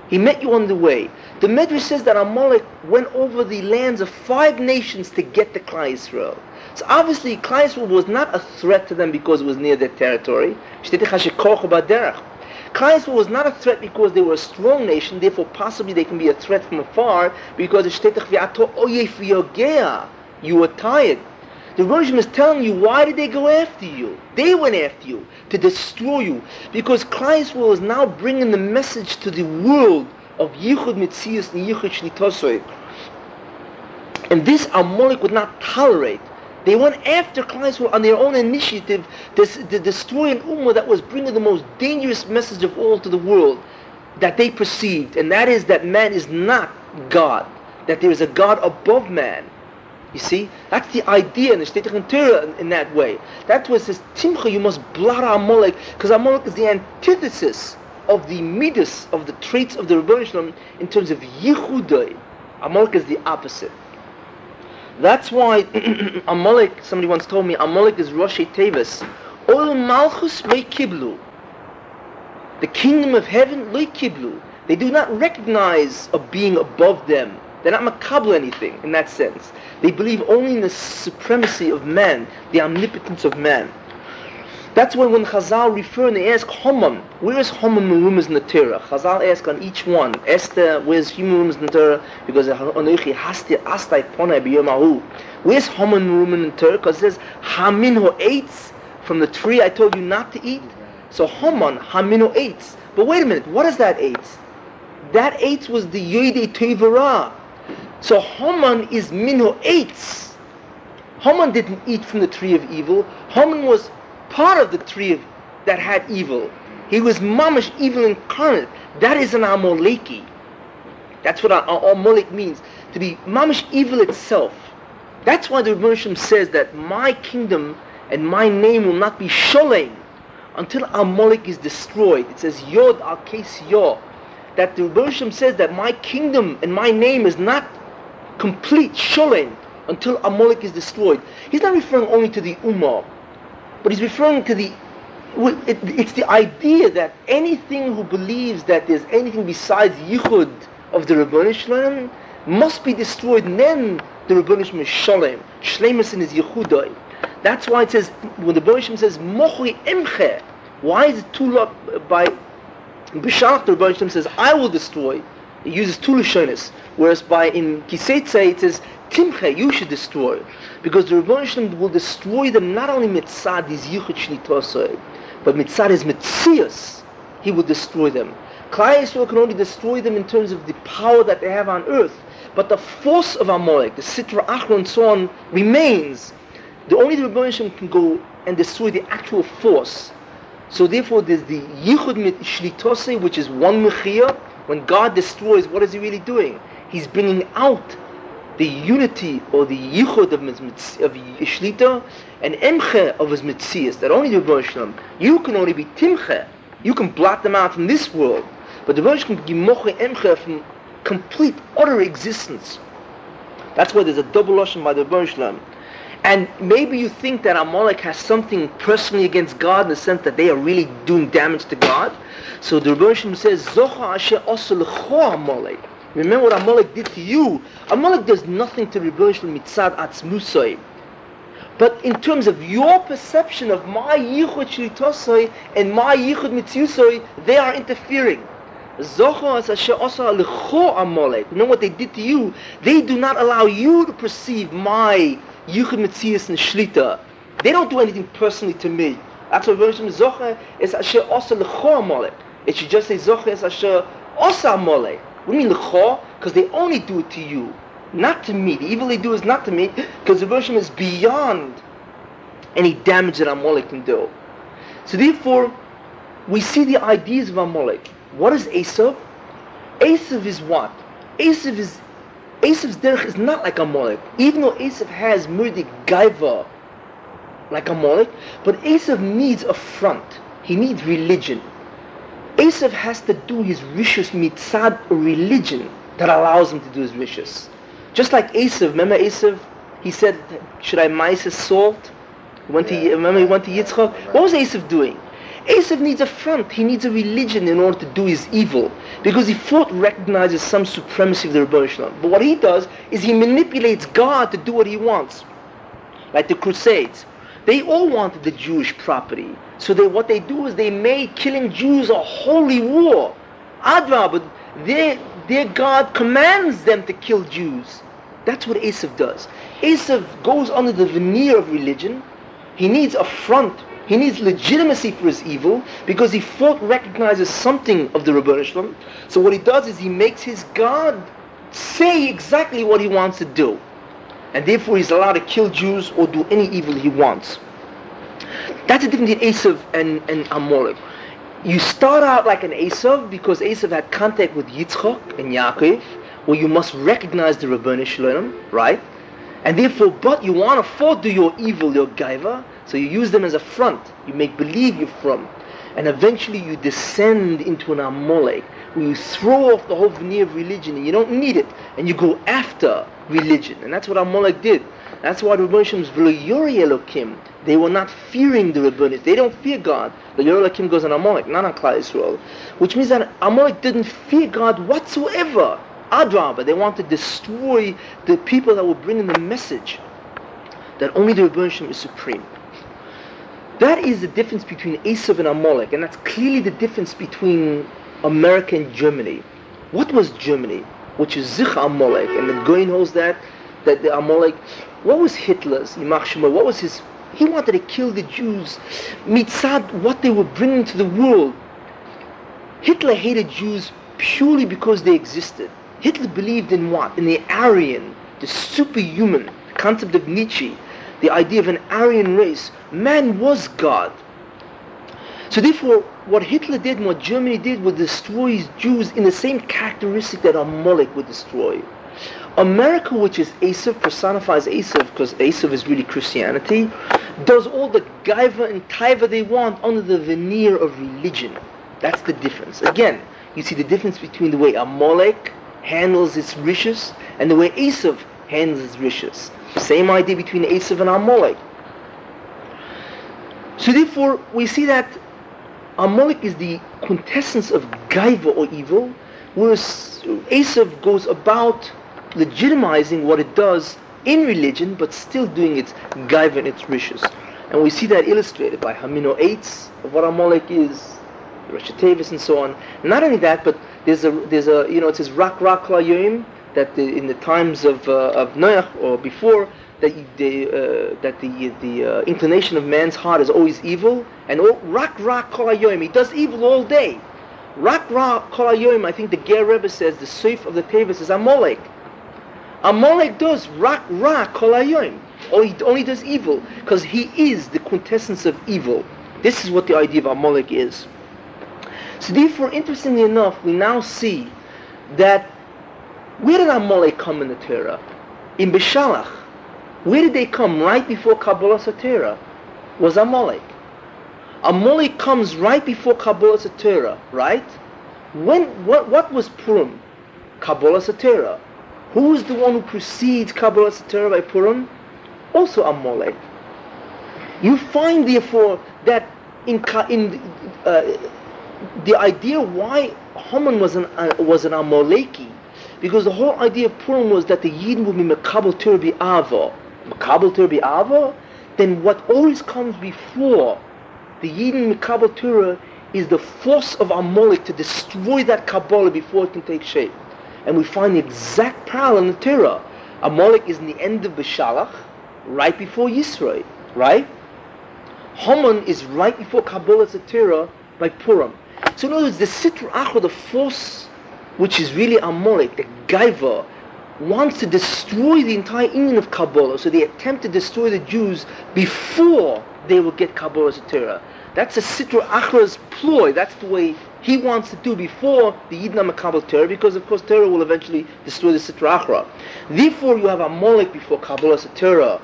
He met you on the way. The Medrash says that Amalek went over the lands of 5 nations to get to Klal Yisrael. So obviously Klal Yisrael was not a threat to them because it was near their territory. Klal Yisrael was not a threat because they were a strong nation, therefore possibly they can be a threat from afar because you were tired. The Rebbeinu is telling you, why did they go after you? They went after you to destroy you, because Klal Yisrael is now bringing the message to the world of Yichud Mitzias and Yichud Shlitosoi. And this Amalek would not tolerate. They went after Klal Yisrael on their own initiative to destroy an ummah that was bringing the most dangerous message of all to the world that they perceived, and that is that man is not God, that there is a God above man. You see, that's the idea in the Shteit Torah in that way. That's what it says, Timcha, you must blot Amalek, because Amalek is the antithesis of the midas, of the traits of the Rebbeinu Shalom in terms of Yichudai. Amalek is the opposite. That's why Amalek, somebody once told me, Amalek is Rosh Tevis. Ol Malchus Lo Kiblu. The kingdom of heaven, Lo Kiblu. They do not recognize a being above them. They're not makabel anything in that sense. They believe only in the supremacy of man, the omnipotence of man. That's why when Chazal refer and they ask Haman, where is Haman Merumas in the Torah? Chazal ask on each one, Esther, where's Merumas in the Torah? Because Anochi Hasti Astai Ponai B'Yomahu. Where's Haman Merumas in the Torah? Because it says Hamin Ho Eitz, from the tree I told you not to eat. So Haman, Hamin Ho Eitz. But wait a minute, what is that Eitz? That Eitz was the Yodei Tevara. So Haman is Minho Eitz. Haman didn't eat from the tree of evil. Haman was part of the tree that had evil. He was mamish evil incarnate. That is an Amaleki. That's what Amalek means. To be mamish evil itself. That's why the Rebbeinu Shalom says that my kingdom and my name will not be sholem until Amalek is destroyed. It says Yod al Kes Yod. That the Rebbeinu Shalom says that my kingdom and my name is not complete, sholem, until Amalek is destroyed. He's not referring only to the Ummah, but he's referring to it's the idea that anything who believes that there's anything besides Yichud of the Rebbeinu Shalom must be destroyed, and then the Rebbeinu Shalom is sholem. Shleimus in his Yichudai. That's why it says, when the Rebbeinu Shalom says, Mochi Emche, why is it too by B'Shalach, the Rebbeinu Shalom says, I will destroy. It uses two Lashonis. Whereas in Kisetzei it says, Timche, you should destroy. Because the Rebbeinu Shalom will destroy them not only mitzad his Yichud Shlitosei, but mitzad his Metzias, he will destroy them. Klal Yisrael can only destroy them in terms of the power that they have on earth. But the force of Amalek, the Sitra Achra and so on, remains. Only the Rebbeinu Shalom can go and destroy the actual force. So therefore there's the Yichud Shlitosei, which is one Mechiyah. When God destroys, what is he really doing? He's bringing out the unity or the yichud of Shlita and emche of his mitzias. That only the Rebbeinu Shalom, you can only be timche. You can blot them out from this world, but the Rebbeinu Shalom can give moche emche from complete, utter existence. That's why there's a double lashon by the Rebbeinu Shalom. And maybe you think that Amalek has something personally against God in the sense that they are really doing damage to God. So the Rebbeinu Shalom says, Zocha asher asa lecho Amalek. Remember what Amalek did to you. Amalek does nothing to the Rebbeinu Shalom mitzad atzmusai. But in terms of your perception of my yichud shlitosai and my yichud mitziusai, they are interfering. Zocha asher asa lecho Amalek. Remember what they did to you. They do not allow you to perceive my Yichud Metzias and Shlita. They don't do anything personally to me. That's what Rebbeinu Shalom Zocha is Asher Osa L'cho Amalek. It should just say Zocha is Asher Osa Amalek. What do you mean L'cho? Because they only do it to you, not to me. The evil they do is not to me, because the Rebbeinu Shalom is beyond any damage that Amalek can do. So therefore, we see the ideas of Amalek. What is Esav? Esav is what? Esav's derech is not like Amalek. Even though Esav has murdik gaiva, like Amalek, but Esav needs a front. He needs religion. Esav has to do his rishus mitzad religion that allows him to do his rishus. Just like Esav, remember Esav, he said, should I mice his salt? Remember he went to Yitzchak? What was Esav doing? Esav needs a front. He needs a religion in order to do his evil, because he recognizes some supremacy of the Rebbeinu Shalom. But what he does is he manipulates God to do what he wants. Like the Crusades. They all wanted the Jewish property. So what they do is they made killing Jews a holy war. Adra, but their God commands them to kill Jews. That's what Esav does. Esav goes under the veneer of religion. He needs a front. He needs legitimacy for his evil, because he recognizes something of the Rebbeinu Shalom. So what he does is he makes his God say exactly what he wants to do. And therefore he's allowed to kill Jews or do any evil he wants. That's the difference between Esav and Amalek. You start out like an Esav because Esav had contact with Yitzchak and Yaakov, where you must recognize the Rebbeinu Shalom, right? And therefore, but you want to do your evil, your gaiva, so you use them as a front. You make believe you're from. And eventually you descend into an Amalek, where you throw off the whole veneer of religion and you don't need it, and you go after religion. And that's what Amalek did. That's why the Rebbeinu Shalom's V'lo Yorei Elokim, they were not fearing the Rebbeinu. They don't fear God. The Yorei Elokim goes on Amalek, not on Klal Yisrael. Which means that Amalek didn't fear God whatsoever. Adrabah, they want to destroy the people that were bringing the message that only the Rebbeinu Shalom is supreme. That is the difference between Esav and Amalek, and that's clearly the difference between America and Germany. What was Germany? Which is Zich Amalek, and the Goyen holds that the Amalek. What was Hitler's? What was his? He wanted to kill the Jews, mitzad what they were bringing to the world. Hitler hated Jews purely because they existed. Hitler believed in what? In the Aryan, the superhuman concept of Nietzsche, the idea of an Aryan race. Man was God. So therefore, what Hitler did and what Germany did was destroy Jews in the same characteristic that Amalek would destroy. America, which is Esav, personifies Esav, because Esav is really Christianity, does all the gaiva and taiva they want under the veneer of religion. That's the difference. Again, you see the difference between the way Amalek handles its rishus and the way Esav handles its rishus. Same idea between Esav and Amalek. So therefore, we see that Amalek is the quintessence of gaiva or evil, whereas Esav goes about legitimizing what it does in religion, but still doing its gaiva and its rishus. And we see that illustrated by Hamino 8s of what Amalek is, Rosh Tevis and so on. Not only that, but there's a it says rak kol hayoim, that in the times of Noach or before, that the inclination of man's heart is always evil, and rak kol hayoim, he does evil all day. Rak kol hayoim, I think the Ger Rebbe says the seif of the Tevis is Amalek. Amalek does rak kol hayoim, or he only does evil because he is the quintessence of evil. This is what the idea of Amalek is. So therefore, interestingly enough, we now see that where did Amalek come in the Torah? In Beshalach. Where did they come? Right before Kabbalah Torah was Amalek. Amalek comes right before Kabbalah Torah, right? What was Purim? Kabbalah Torah. Who is the one who precedes Kabbalah Torah by Purim? Also Amalek. You find therefore that the idea why Haman was an Amaleki, because the whole idea of Purim was that the Yidden would be Mekabel Torah B'Ava. Mekabel Torah B'Ava, then what always comes before the Yidden Mekabel Torah is the force of Amalek to destroy that Kabbalah before it can take shape. And we find the exact parallel in the Torah. Amalek is in the end of Beshalach, right before Yisro, right? Haman is right before Kabbalah Torah by Purim. So in other words, the Sitra Achra, the force which is really Amalek, the Gaiva, wants to destroy the entire union of Kabbalah. So they attempt to destroy the Jews before they will get Kabbalah Torah. That's a Sitra Achra's ploy. That's the way he wants to do before the Yidna Makabel Torah, because of course Torah will eventually destroy the Sitra Achra. Therefore you have Amalek before Kabbalah Torah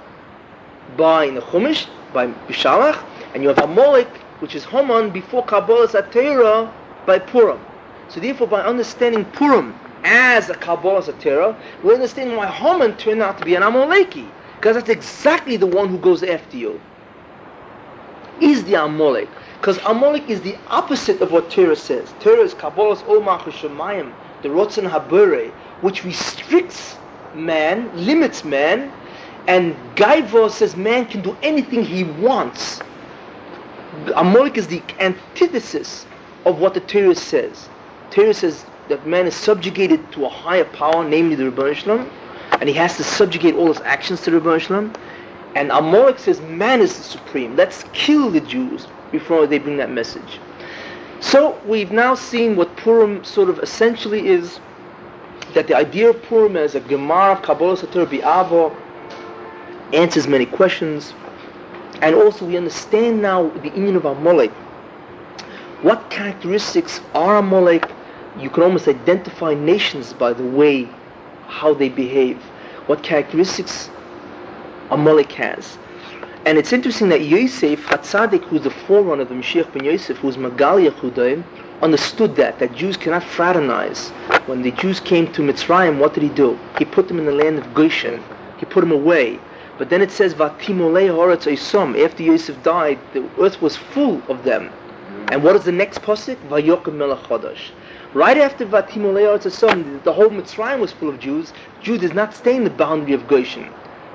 by in the Chumash, by Bishalach, and you have Amalek, which is Haman, before Kabbalah Satira by Purim. So therefore, by understanding Purim as a Kabbalah Satira, we understand why Haman turned out to be an Amaleki, because that's exactly the one who goes after you. Is the Amalek. Because Amalek is the opposite of what Torah says. Torah is Kabbalah's Omach Shemayim, the Rotzen Habere, which restricts man, limits man, and Gaiva says man can do anything he wants. Amalek is the antithesis of what the Torah says. Torah says that man is subjugated to a higher power, namely the Rebbeinu Shalom, and he has to subjugate all his actions to the Rebbeinu Shalom. And Amalek says man is the supreme. Let's kill the Jews before they bring that message. So we've now seen what Purim sort of essentially is, that the idea of Purim as a Gemara of Kabbalah Satira Bi'ava answers many questions. And also we understand now the union of Amalek. What characteristics are Amalek? You can almost identify nations by the way how they behave. What characteristics Amalek has. And it's interesting that Yosef Hatzadik, who's the forerunner of the Mashiach ben Yosef, who's Magal Yehudaim, understood that Jews cannot fraternize. When the Jews came to Mitzrayim, what did he do? He put them in the land of Goshen. He put them away. But then it says, Vatimolei Haaretz Osom. After Yosef died, the earth was full of them. And what is the next pasuk? Vayokem Melech Chodesh. Right after Vatimolei Haaretz Osom, the whole Mitzrayim was full of Jews. Jews did not stay in the boundary of Goshen.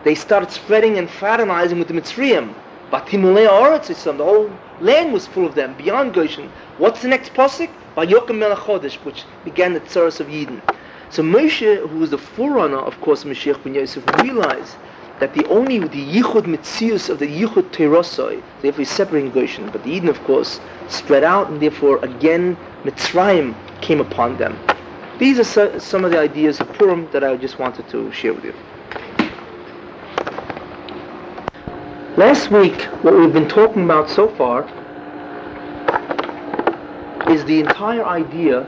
They started spreading and fraternizing with the Mitzrayim. Vatimolei Haaretz Osom. The whole land was full of them, beyond Goshen. What's the next pasuk? Vayokem Melech Chodesh, which began the Tzaras of Yidden. So Moshe, who was the forerunner, of course, Mashiach ben Yosef, realized that the Yichud Mitzius of the Yichud Teirosoi, therefore he's separating Goshen, but the Eden, of course, spread out, and therefore again Mitzrayim came upon them. These are some of the ideas of Purim that I just wanted to share with you. Last week, what we've been talking about so far is the entire idea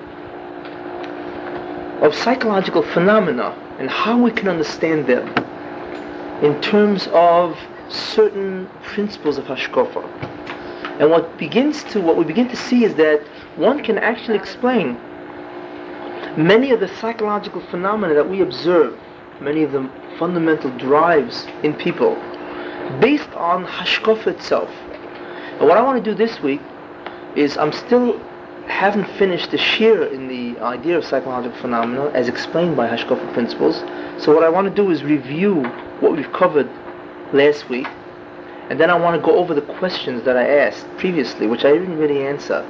of psychological phenomena and how we can understand them in terms of certain principles of hashkafa. And what we begin to see is that one can actually explain many of the psychological phenomena that we observe, many of the fundamental drives in people, based on hashkafa itself. And what I want to do this week is haven't finished the shir in the idea of psychological phenomena as explained by hashkafa principles. So what I want to do is review what we've covered last week, and then I want to go over the questions that I asked previously, which I didn't really answer.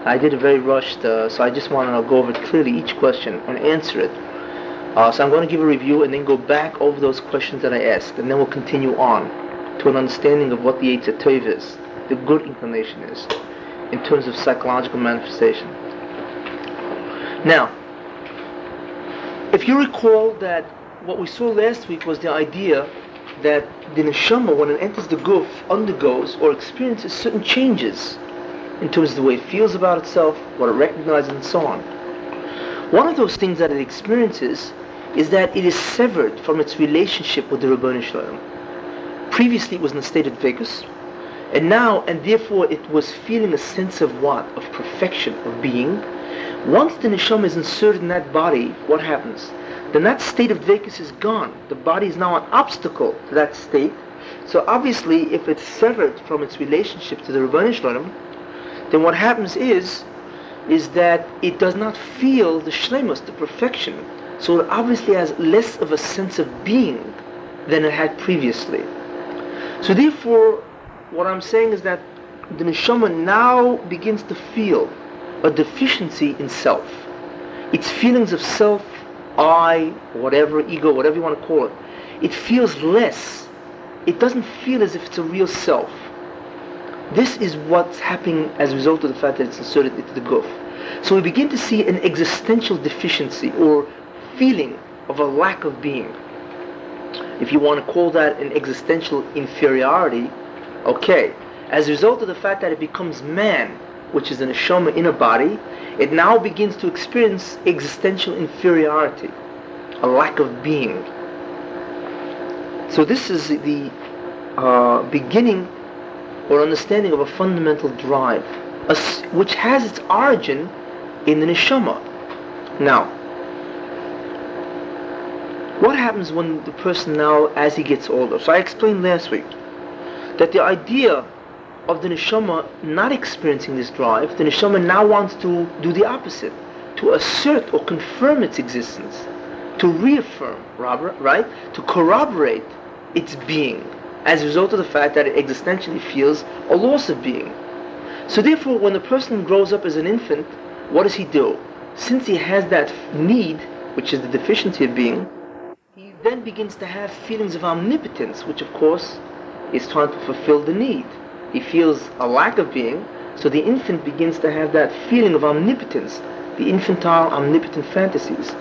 I did it very rushed, so I just want to go over clearly each question and answer it. So I'm going to give a review and then go back over those questions that I asked, and then we'll continue on to an understanding of what the Yetzer Tov is, the good inclination is, in terms of psychological manifestation. Now, if you recall that what we saw last week was the idea that the neshama, when it enters the guf, undergoes or experiences certain changes in terms of the way it feels about itself, what it recognizes, and so on. One of those things that it experiences is that it is severed from its relationship with the Rebbeinu Shalom. Previously it was in a state of dvekus, and therefore it was feeling a sense of what? Of perfection, of being. Once the neshama is inserted in that body, what happens? Then that state of dvekus is gone. The body is now an obstacle to that state. So obviously, if it's severed from its relationship to the Rebbeinu Shalom, then what happens is that it does not feel the shleimus, the perfection. So it obviously has less of a sense of being than it had previously. So therefore, what I'm saying is that the neshama now begins to feel a deficiency in self. Its feelings of self, I, whatever, ego, whatever you want to call it, it feels less. It doesn't feel as if it's a real self. This is what's happening as a result of the fact that it's inserted into the guf. So we begin to see an existential deficiency or feeling of a lack of being. If you want to call that an existential inferiority, okay. As a result of the fact that it becomes man, which is an neshama in a body, it now begins to experience existential inferiority, a lack of being. So this is the beginning or understanding of a fundamental drive, which has its origin in the neshama. Now, what happens when the person now, as he gets older? So I explained last week that the idea of the neshama not experiencing this drive, the neshama now wants to do the opposite, to assert or confirm its existence, to reaffirm, right? To corroborate its being, as a result of the fact that it existentially feels a loss of being. So therefore, when the person grows up as an infant, what does he do? Since he has that need, which is the deficiency of being, he then begins to have feelings of omnipotence, which of course is trying to fulfill the need. He feels a lack of being, so the infant begins to have that feeling of omnipotence, the infantile omnipotent fantasies.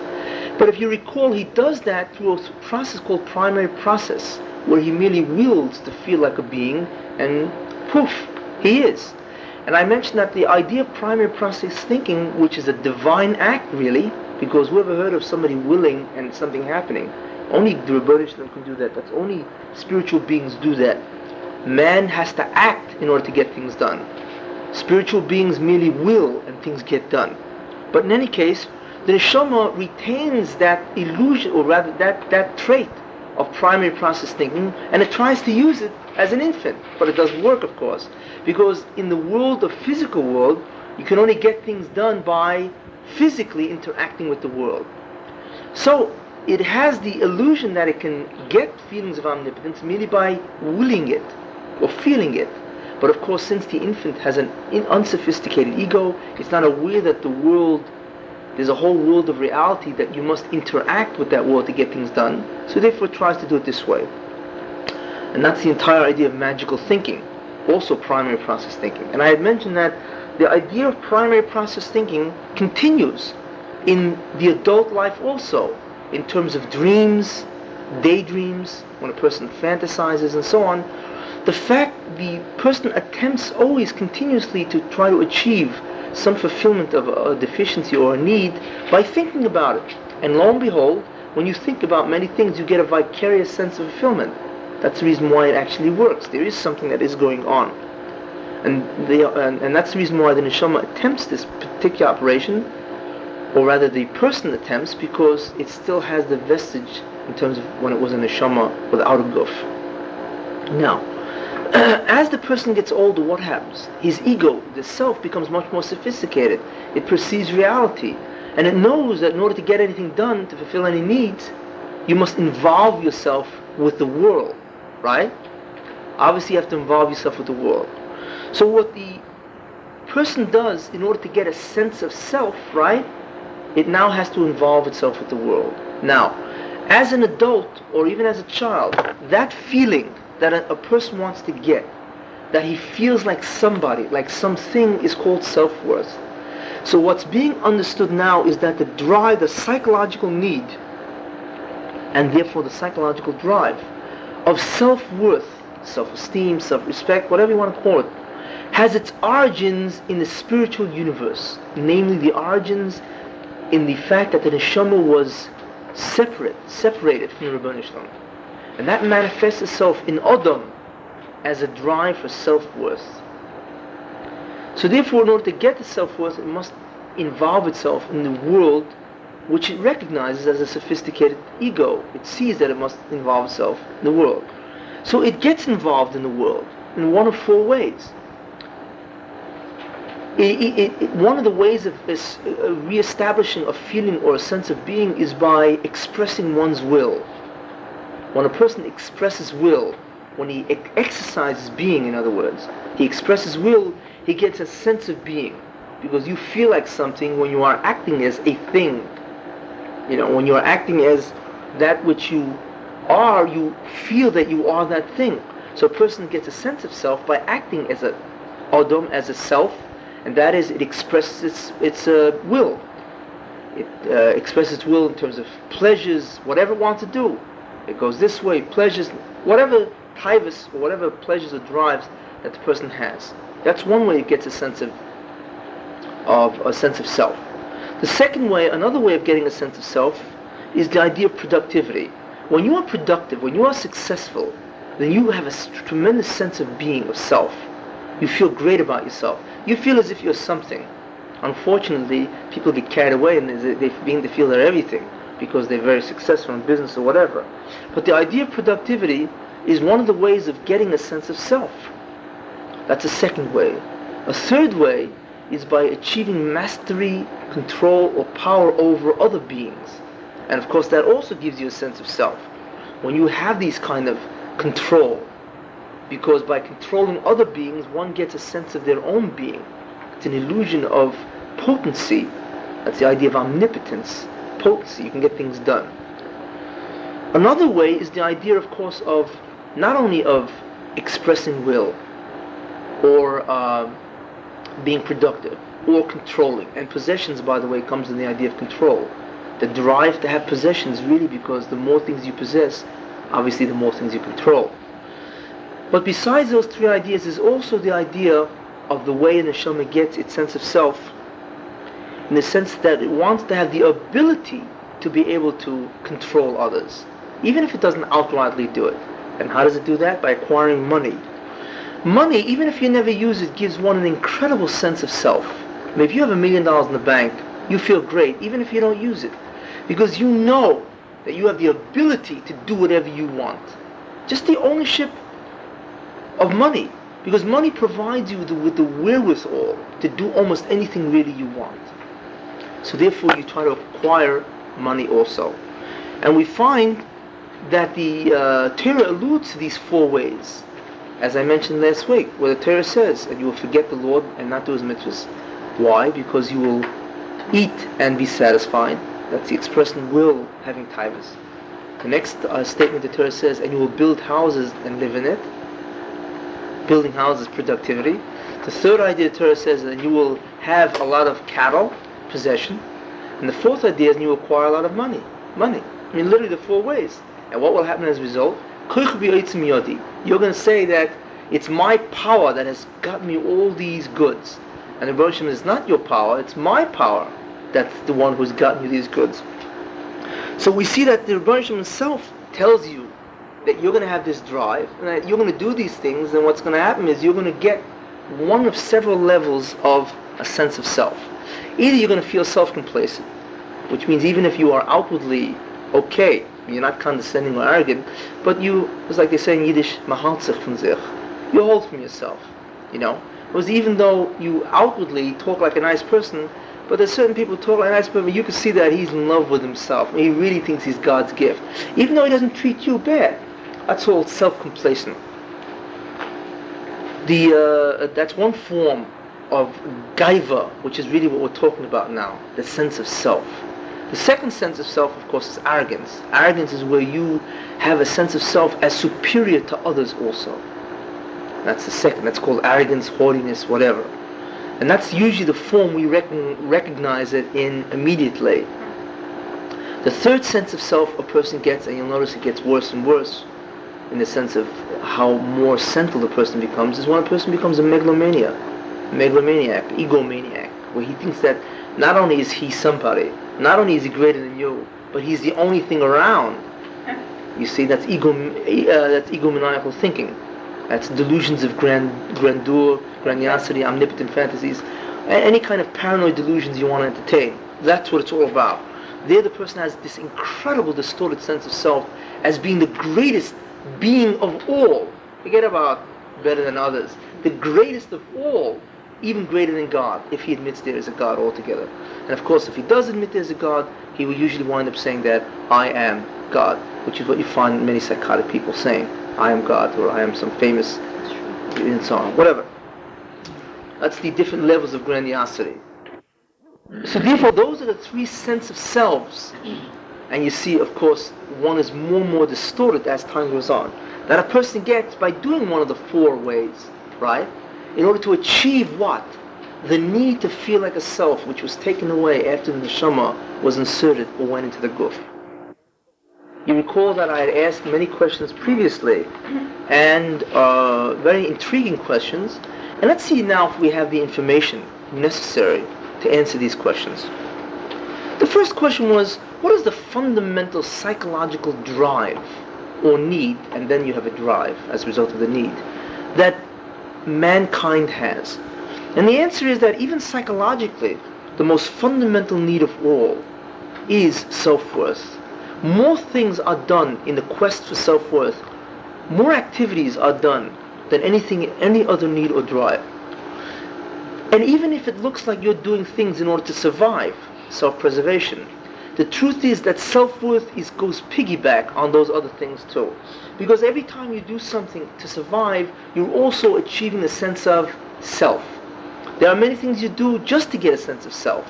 But if you recall, he does that through a process called primary process, where he merely wills to feel like a being, and poof, he is. And I mentioned that the idea of primary process thinking, which is a divine act really, because who ever heard of somebody willing and something happening? Only the Rebbeinu Shalom can do that. That's only spiritual beings do that. Man has to act in order to get things done. Spiritual beings merely will and things get done. But in any case, the neshama retains that illusion, or rather that trait of primary process thinking, and it tries to use it as an infant. But it doesn't work, of course, because in the world of physical world, you can only get things done by physically interacting with the world. So it has the illusion that it can get feelings of omnipotence merely by willing it or feeling it. But of course, since the infant has an unsophisticated ego, it's not aware that the world, there's a whole world of reality that you must interact with that world to get things done. So therefore it tries to do it this way. And that's the entire idea of magical thinking, also primary process thinking. And I had mentioned that the idea of primary process thinking continues in the adult life also, in terms of dreams, daydreams, when a person fantasizes and so on. The fact the person attempts always continuously to try to achieve some fulfillment of a deficiency or a need by thinking about it. And lo and behold, when you think about many things, you get a vicarious sense of fulfillment. That's the reason why it actually works. There is something that is going on. And that's the reason why the neshama attempts this particular operation, or rather the person attempts, because it still has the vestige in terms of when it was a neshama without a guf. Now, as the person gets older, what happens? His ego, the self, becomes much more sophisticated. It perceives reality, and it knows that in order to get anything done, to fulfill any needs, you must involve yourself with the world, right? Obviously you have to involve yourself with the world. So what the person does in order to get a sense of self, right, it now has to involve itself with the world. Now, as an adult or even as a child, that feeling that a person wants to get, that he feels like somebody, like something, is called self-worth. So what's being understood now is that the drive, the psychological need, and therefore the psychological drive of self-worth, self-esteem, self-respect, whatever you want to call it, has its origins in the spiritual universe, namely the origins in the fact that the neshama was separated from the Rebbeinu Shalom. And that manifests itself in Adam as a drive for self-worth. So therefore, in order to get to self-worth, it must involve itself in the world, which it recognizes as a sophisticated ego. It sees that it must involve itself in the world. So it gets involved in the world in one of four ways. One of the ways of re-establishing a feeling or a sense of being is by expressing one's will. When a person expresses will, when he exercises being, in other words, he expresses will, he gets a sense of being. Because you feel like something when you are acting as a thing. You know, when you are acting as that which you are, you feel that you are that thing. So a person gets a sense of self by acting as a Adam, as a self, and that is, it expresses its will. It expresses its will in terms of pleasures, whatever it wants to do. It goes this way, pleasures, whatever taivas, or whatever pleasures or drives that the person has. That's one way it gets a sense of self. The second way, another way of getting a sense of self, is the idea of productivity. When you are productive, when you are successful, then you have a tremendous sense of being, of self. You feel great about yourself. You feel as if you're something. Unfortunately, people get carried away and they begin to feel they're everything because they're very successful in business or whatever. But the idea of productivity is one of the ways of getting a sense of self. That's a second way. A third way is by achieving mastery, control, or power over other beings. And of course that also gives you a sense of self. When you have these kind of control, because by controlling other beings, one gets a sense of their own being. It's an illusion of potency. That's the idea of omnipotence. Potency, you can get things done. Another way is the idea, of course, of not only of expressing will, or being productive, or controlling. And possessions, by the way, comes in the idea of control. The drive to have possessions really because the more things you possess, obviously the more things you control. But besides those three ideas is also the idea of the way the neshama gets its sense of self, in the sense that it wants to have the ability to be able to control others, even if it doesn't outrightly do it. And how does it do that? By acquiring money. Money, even if you never use it, gives one an incredible sense of self. I mean, if you have $1 million in the bank, you feel great, even if you don't use it, because you know that you have the ability to do whatever you want. Just the ownership of money, because money provides you with the wherewithal to do almost anything really you want. So therefore you try to acquire money also. And we find that the Torah alludes to these four ways, as I mentioned last week, where the Torah says that you will forget the Lord and not do His mitzvahs. Why? Because you will eat and be satisfied. That's the expression will having taivas. The next statement the Torah says, and you will build houses and live in it. Building houses, productivity. The third idea the Torah says that you will have a lot of cattle, possession. And the fourth idea is you will acquire a lot of money. Money. I mean, literally the four ways. And what will happen as a result? You're going to say that it's my power that has got me all these goods. And the Rebbe Shem is not your power, it's my power that's the one who's gotten you these goods. So we see that the Rebbe Shem himself tells you that you're going to have this drive, and that you're going to do these things, and what's going to happen is you're going to get one of several levels of a sense of self. Either you're going to feel self-complacent, which means even if you are outwardly okay, you're not condescending or arrogant, but you, it's like they say in Yiddish, mahalt sich von sich. You hold from yourself, you know. Because even though you outwardly talk like a nice person, but there's certain people talk like a nice person, you can see that he's in love with himself. He really thinks he's God's gift. Even though he doesn't treat you bad. That's all self-complacent. That's one form of gaiva, which is really what we're talking about now, the sense of self. The second sense of self, of course, is arrogance. Arrogance is where you have a sense of self as superior to others also. That's the second. That's called arrogance, haughtiness, whatever. And that's usually the form we recognize it in immediately. The third sense of self a person gets, and you'll notice it gets worse and worse, in the sense of how more central the person becomes, is when a person becomes a megalomaniac, egomaniac, where he thinks that not only is he somebody, not only is he greater than you, but he's the only thing around. You see, that's egomaniacal thinking. That's delusions of grandeur, grandiosity, omnipotent fantasies, any kind of paranoid delusions you want to entertain. That's what it's all about. There the person has this incredible distorted sense of self as being the greatest being of all. Forget about better than others. The greatest of all, even greater than God, if he admits there is a God altogether. And of course, if he does admit there is a God, he will usually wind up saying that, I am God, which is what you find many psychotic people saying. I am God, or I am some famous, and so on, whatever. That's the different levels of grandiosity. So therefore, those are the three sense of selves. And you see, of course, one is more and more distorted as time goes on. That a person gets by doing one of the four ways, right? In order to achieve what? The need to feel like a self, which was taken away after the neshama was inserted or went into the guf. You recall that I had asked many questions previously, and very intriguing questions. And let's see now if we have the information necessary to answer these questions. The first question was, what is the fundamental psychological drive or need, and then you have a drive as a result of the need, that mankind has? And the answer is that even psychologically, the most fundamental need of all is self-worth. More things are done in the quest for self-worth, more activities are done than any other need or drive. And even if it looks like you're doing things in order to survive, self-preservation, the truth is that self-worth goes piggyback on those other things too. Because every time you do something to survive, you're also achieving a sense of self. There are many things you do just to get a sense of self.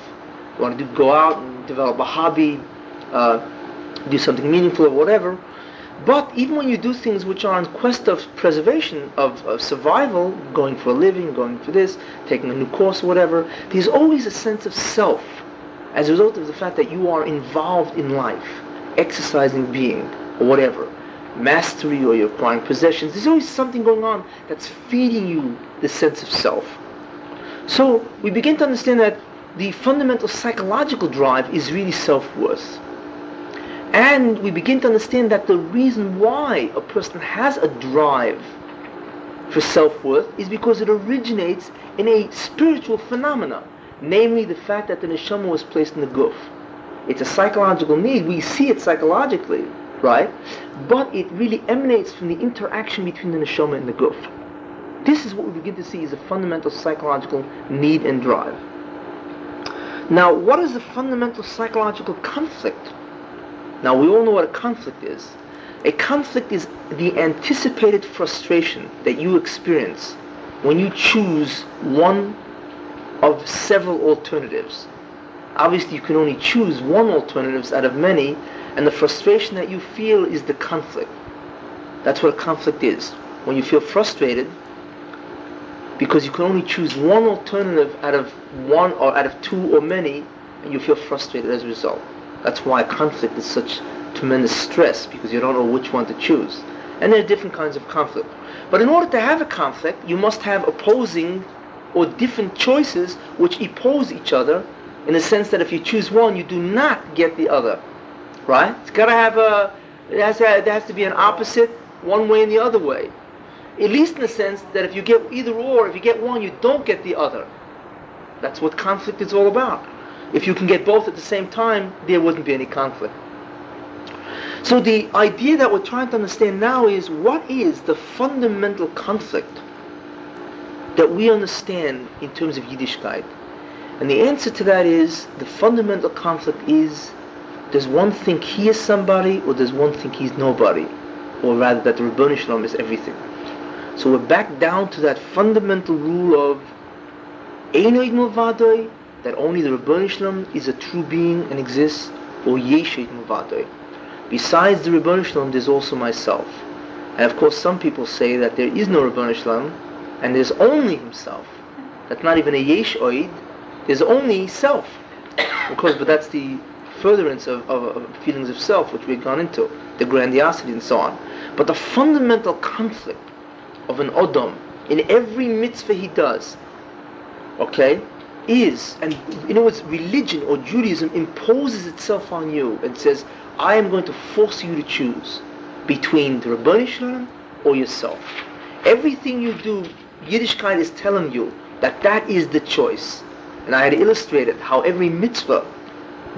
You want to go out and develop a hobby, do something meaningful or whatever. But even when you do things which are in quest of preservation, of survival, going for a living, going for this, taking a new course or whatever, there's always a sense of self as a result of the fact that you are involved in life, exercising being or whatever, mastery, or you're acquiring possessions. There's always something going on that's feeding you the sense of self. So we begin to understand that the fundamental psychological drive is really self-worth. And we begin to understand that the reason why a person has a drive for self-worth is because it originates in a spiritual phenomena, namely the fact that the neshama was placed in the guf. It's a psychological need. We see it psychologically, right? But it really emanates from the interaction between the neshama and the guf. This is what we begin to see as a fundamental psychological need and drive. Now, what is the fundamental psychological conflict? Now, we all know what a conflict is. A conflict is the anticipated frustration that you experience when you choose one of several alternatives. Obviously, you can only choose one alternative out of many, and the frustration that you feel is the conflict. That's what a conflict is. When you feel frustrated because you can only choose one alternative out of one or out of two or many, and you feel frustrated as a result. That's why conflict is such tremendous stress, because you don't know which one to choose. And there are different kinds of conflict. But in order to have a conflict, you must have opposing or different choices which oppose each other, in the sense that if you choose one, you do not get the other. Right? It's got to have there has to be an opposite one way and the other way. At least in the sense that if you get either or, if you get one, you don't get the other. That's what conflict is all about. If you can get both at the same time, there wouldn't be any conflict. So the idea that we're trying to understand now is, what is the fundamental conflict that we understand in terms of Yiddishkeit? And the answer to that is, the fundamental conflict is, does one think he is somebody, or does one think he's nobody? Or rather, that the Ribono Shel Olam is everything. So we're back down to that fundamental rule of Eino Id Milvadoi, that only the Ribono Shel Olam is a true being and exists, or Yesh Id Milvadoi. Besides the Ribono Shel Olam, there's also myself. And of course, some people say that there is no Ribono Shel Olam, and there's only himself. That's not even a Yesh Oid. There's only self. Of course, but that's the furtherance of feelings of self, which we've gone into, the grandiosity and so on. But the fundamental conflict of an Odom in every mitzvah he does, okay, is, and in other words, religion or Judaism imposes itself on you and says, I am going to force you to choose between the Ribono Shel Olam or yourself. Everything you do, Yiddishkeit is telling you that that is the choice. And I had illustrated how every mitzvah,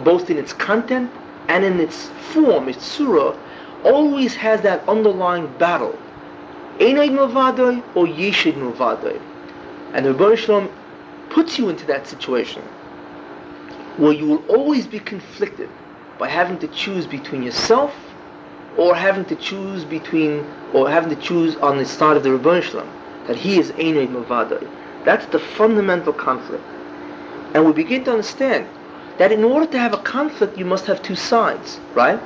both in its content and in its form, its surah, always has that underlying battle. Eino Id Milvadoi or Yesh Id Milvadoi. And the Ribono Shel Olam puts you into that situation where you will always be conflicted by having to choose between yourself or having to choose on the side of the Ribono Shel Olam, that he is Eino Id Milvadoi. That's the fundamental conflict. And we begin to understand that in order to have a conflict, you must have two sides, right?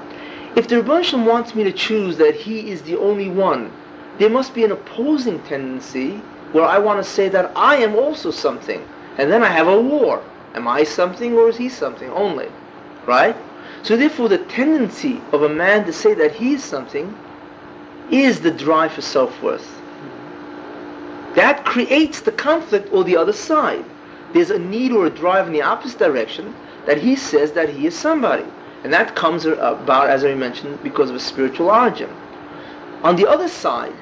If the Ribono Shel Olam wants me to choose that he is the only one, there must be an opposing tendency where I want to say that I am also something. And then I have a war. Am I something or is he something only? Right? So therefore the tendency of a man to say that he is something is the drive for self-worth. That creates the conflict or the other side. There's a need or a drive in the opposite direction, that he says that he is somebody. And that comes about, as I mentioned, because of a spiritual origin. On the other side,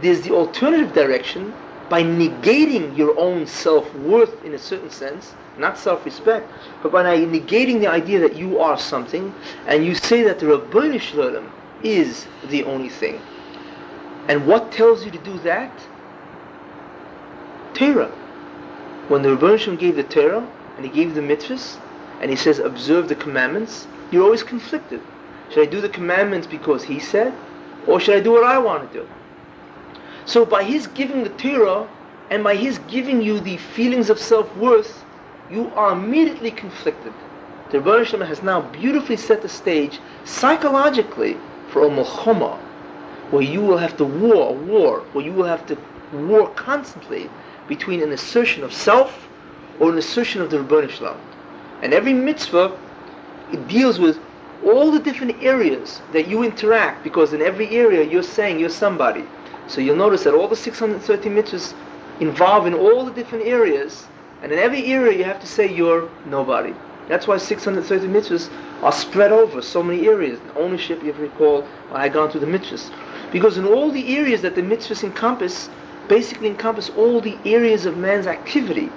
there's the alternative direction by negating your own self-worth in a certain sense, not self-respect, but by negating the idea that you are something, and you say that the Rabbeinu Shalom is the only thing. And what tells you to do that? Torah. When the Rabbeinu Shalom gave the Torah, and he gave the mitzvahs, and he says, observe the commandments, you're always conflicted. Should I do the commandments because he said, or should I do what I want to do? So by his giving the Torah, and by his giving you the feelings of self-worth, you are immediately conflicted. The Rebbe Shalom has now beautifully set the stage psychologically for a milchama, where you will have to war, where you will have to war constantly between an assertion of self or an assertion of the Rebbe Shalom. And every mitzvah, it deals with all the different areas that you interact, because in every area you're saying you're somebody. So you'll notice that all the 630 mitzvahs involve in all the different areas, and in every area you have to say you're nobody. That's why 630 mitzvahs are spread over so many areas. Ownership, if you recall, I had gone through the mitzvahs. Because in all the areas that the mitzvahs encompass, basically encompass all the areas of man's activity.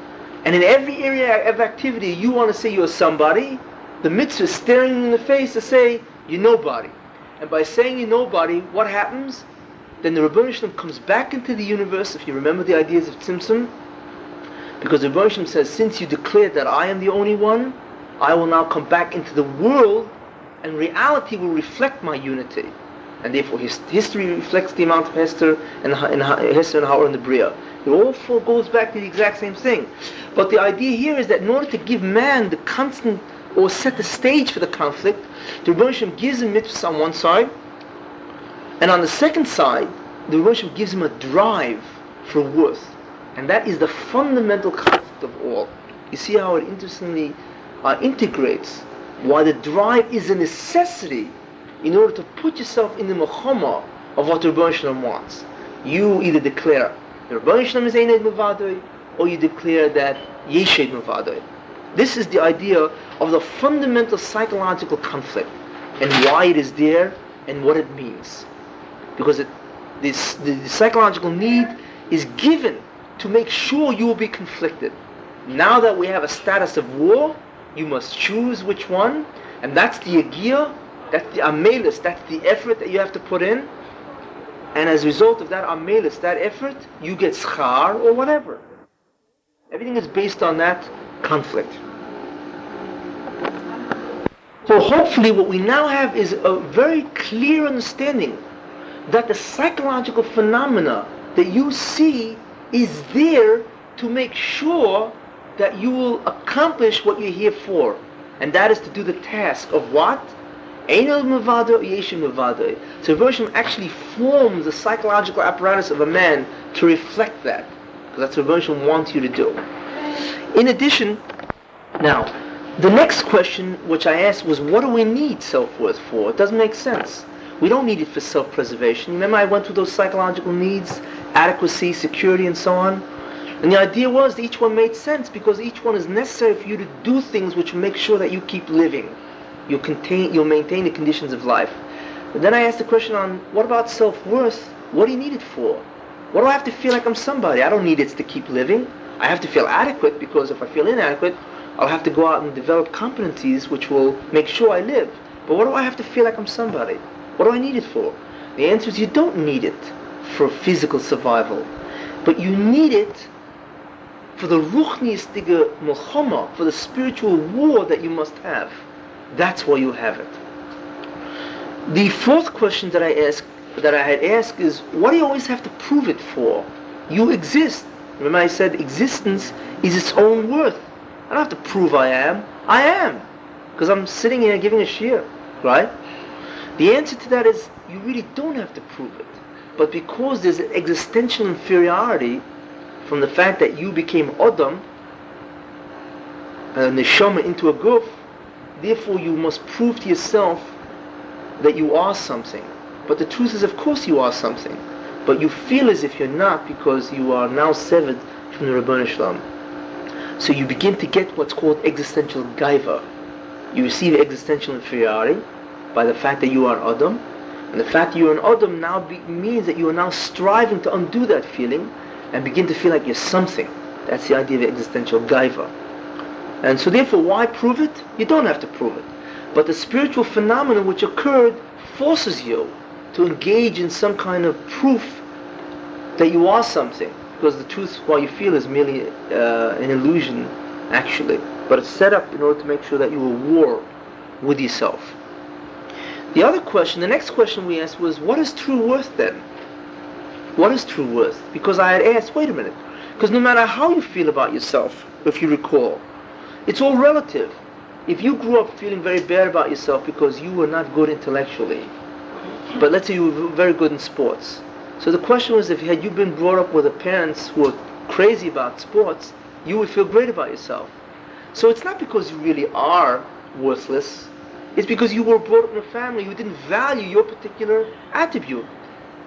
And in every area of activity you want to say you're somebody, the mitzvah is staring you in the face to say you're nobody. And by saying you're nobody, what happens? Then the Rebbeinu Shalom comes back into the universe, if you remember the ideas of Tzimtzum, because the Rebbeinu Shalom says, since you declared that I am the only one, I will now come back into the world, and reality will reflect my unity. And therefore history reflects the amount of Hester and Hester and Ha'or and the Bria. It all goes back to the exact same thing. But the idea here is that in order to give man the constant, or set the stage for the conflict, the Rebbeinu Shalom gives him mitzvahs on one side, and on the second side, the Rebbeinu Shalom gives him a drive for worth. And that is the fundamental conflict of all. You see how it interestingly integrates why the drive is a necessity in order to put yourself in the milchama of what the Rebbeinu Shalom wants. You either declare the Rebbeinu Shalom is Eined Mevadoi, or you declare that Yeshed Mevadoi. This is the idea of the fundamental psychological conflict, and why it is there, and what it means. Because the psychological need is given to make sure you will be conflicted. Now that we have a status of war, you must choose which one, and that's the agiyah, that's the amelis, that's the effort that you have to put in, and as a result of that amelis, that effort, you get schar or whatever. Everything is based on that conflict. So hopefully what we now have is a very clear understanding that the psychological phenomena that you see is there to make sure that you will accomplish what you're here for. And that is to do the task of what? Einel Mevado, Yeshim Mevado. So Rebbeinu actually forms the psychological apparatus of a man to reflect that. Because that's what Rebbeinu wants you to do. In addition, now, the next question which I asked was, what do we need self-worth for? It doesn't make sense. We don't need it for self-preservation. Remember I went through those psychological needs, adequacy, security, and so on? And the idea was that each one made sense because each one is necessary for you to do things which make sure that you keep living. You'll maintain the conditions of life. But then I asked the question on, what about self-worth? What do you need it for? What do I have to feel like I'm somebody? I don't need it to keep living. I have to feel adequate, because if I feel inadequate, I'll have to go out and develop competencies which will make sure I live. But what do I have to feel like I'm somebody? What do I need it for? The answer is you don't need it for physical survival. But you need it for the ruchnistige milchama, for the spiritual war that you must have. That's why you have it. The fourth question that I had asked is, what do you always have to prove it for? You exist. Remember I said existence is its own worth. I don't have to prove I am. I am. Because I'm sitting here giving a shiur, right? The answer to that is, you really don't have to prove it. But because there's an existential inferiority from the fact that you became Adam, a neshama into a guf, therefore you must prove to yourself that you are something. But the truth is, of course you are something. But you feel as if you're not, because you are now severed from the Ribono Shel Olam. So you begin to get what's called existential gaiva. You receive existential inferiority by the fact that you are Adam. And the fact that you are an Adam now means that you are now striving to undo that feeling. and begin to feel like you're something. That's the idea of existential gaiva. And so therefore, why prove it? You don't have to prove it. But the spiritual phenomenon which occurred forces you to engage in some kind of proof that you are something. Because the truth, while you feel, is merely an illusion, actually. But it's set up in order to make sure that you are at war with yourself. The next question we asked was, what is true worth then? What is true worth? Because I had asked, wait a minute, because no matter how you feel about yourself, if you recall, it's all relative. If you grew up feeling very bad about yourself because you were not good intellectually, but let's say you were very good in sports. So the question was, had you been brought up with parents who were crazy about sports, you would feel great about yourself. So it's not because you really are worthless. It's because you were brought up in a family who didn't value your particular attribute.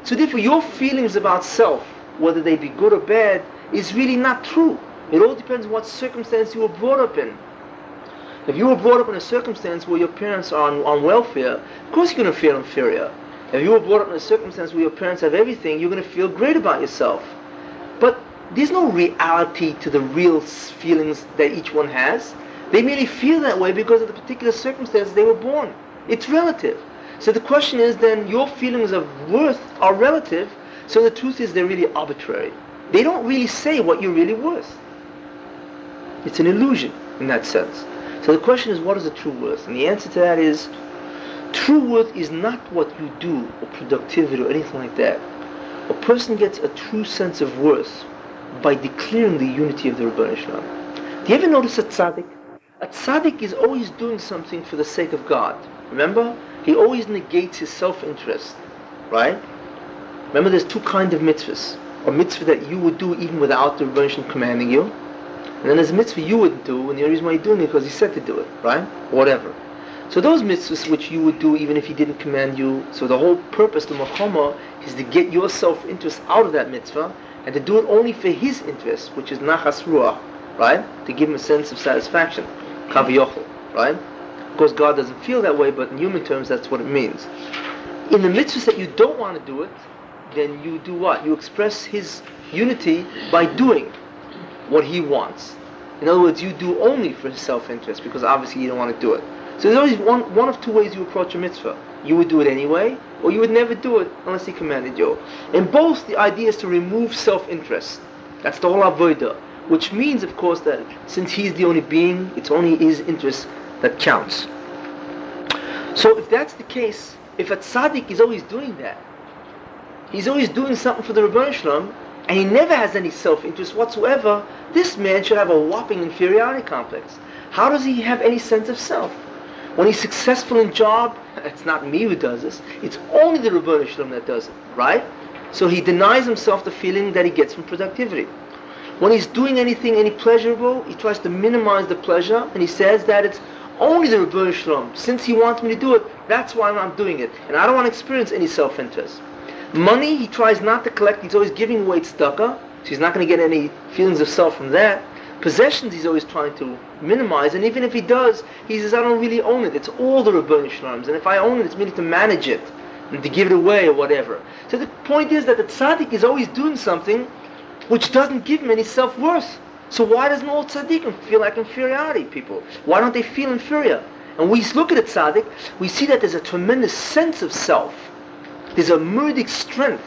So therefore, your feelings about self, whether they be good or bad, is really not true. It all depends on what circumstance you were brought up in. If you were brought up in a circumstance where your parents are on welfare, of course you're going to feel inferior. If you were brought up in a circumstance where your parents have everything, you're going to feel great about yourself. But there's no reality to the real feelings that each one has. They merely feel that way because of the particular circumstances they were born. It's relative. So the question is then, your feelings of worth are relative, so the truth is they're really arbitrary. They don't really say what you're really worth. It's an illusion in that sense. So the question is, what is the true worth? And the answer to that is, true worth is not what you do, or productivity, or anything like that. A person gets a true sense of worth by declaring the unity of the Rebbeinu Shalom. Do you ever notice a tzaddik? A tzaddik is always doing something for the sake of God. Remember? He always negates his self-interest. Right? Remember, there's two kinds of mitzvahs. A mitzvah that you would do even without the Rebbeinu Shalom commanding you. And then there's a mitzvah you wouldn't do, and the reason why you're doing it is because he said to do it. Right? Whatever. So those mitzvahs which you would do even if he didn't command you, so the whole purpose, the machama, is to get your self-interest out of that mitzvah, and to do it only for his interest, which is nachas ruach, right? To give him a sense of satisfaction, kaviyochel, right? Of course, God doesn't feel that way, but in human terms, that's what it means. In the mitzvahs that you don't want to do it, then you do what? You express his unity by doing what he wants. In other words, you do only for his self-interest, because obviously you don't want to do it. So there's always one of two ways you approach a mitzvah. You would do it anyway, or you would never do it unless he commanded you. In both, the idea is to remove self-interest. That's the whole avodah. Which means, of course, that since he's the only being, it's only his interest that counts. So if that's the case, if a tzaddik is always doing that, he's always doing something for the Rebbeinu Shalom, and he never has any self-interest whatsoever, this man should have a whopping inferiority complex. How does he have any sense of self? When he's successful in job, it's not me who does this, it's only the Rebbeinu Shalom that does it, right? So he denies himself the feeling that he gets from productivity. When he's doing anything, any pleasurable, he tries to minimize the pleasure, and he says that it's only the Rebbeinu Shalom. Since he wants me to do it, that's why I'm doing it. And I don't want to experience any self-interest. Money, he tries not to collect, he's always giving away tzedakah, so he's not going to get any feelings of self from that. Possessions he's always trying to minimize, and even if he does, he says, I don't really own it. It's all the Rebbeinu Shalom's, and if I own it, it's merely to manage it, and to give it away or whatever. So the point is that the tzaddik is always doing something which doesn't give him any self-worth. So why doesn't all tzaddikim feel like inferiority people? Why don't they feel inferior? And we look at a tzaddik, we see that there's a tremendous sense of self. There's a murdic strength.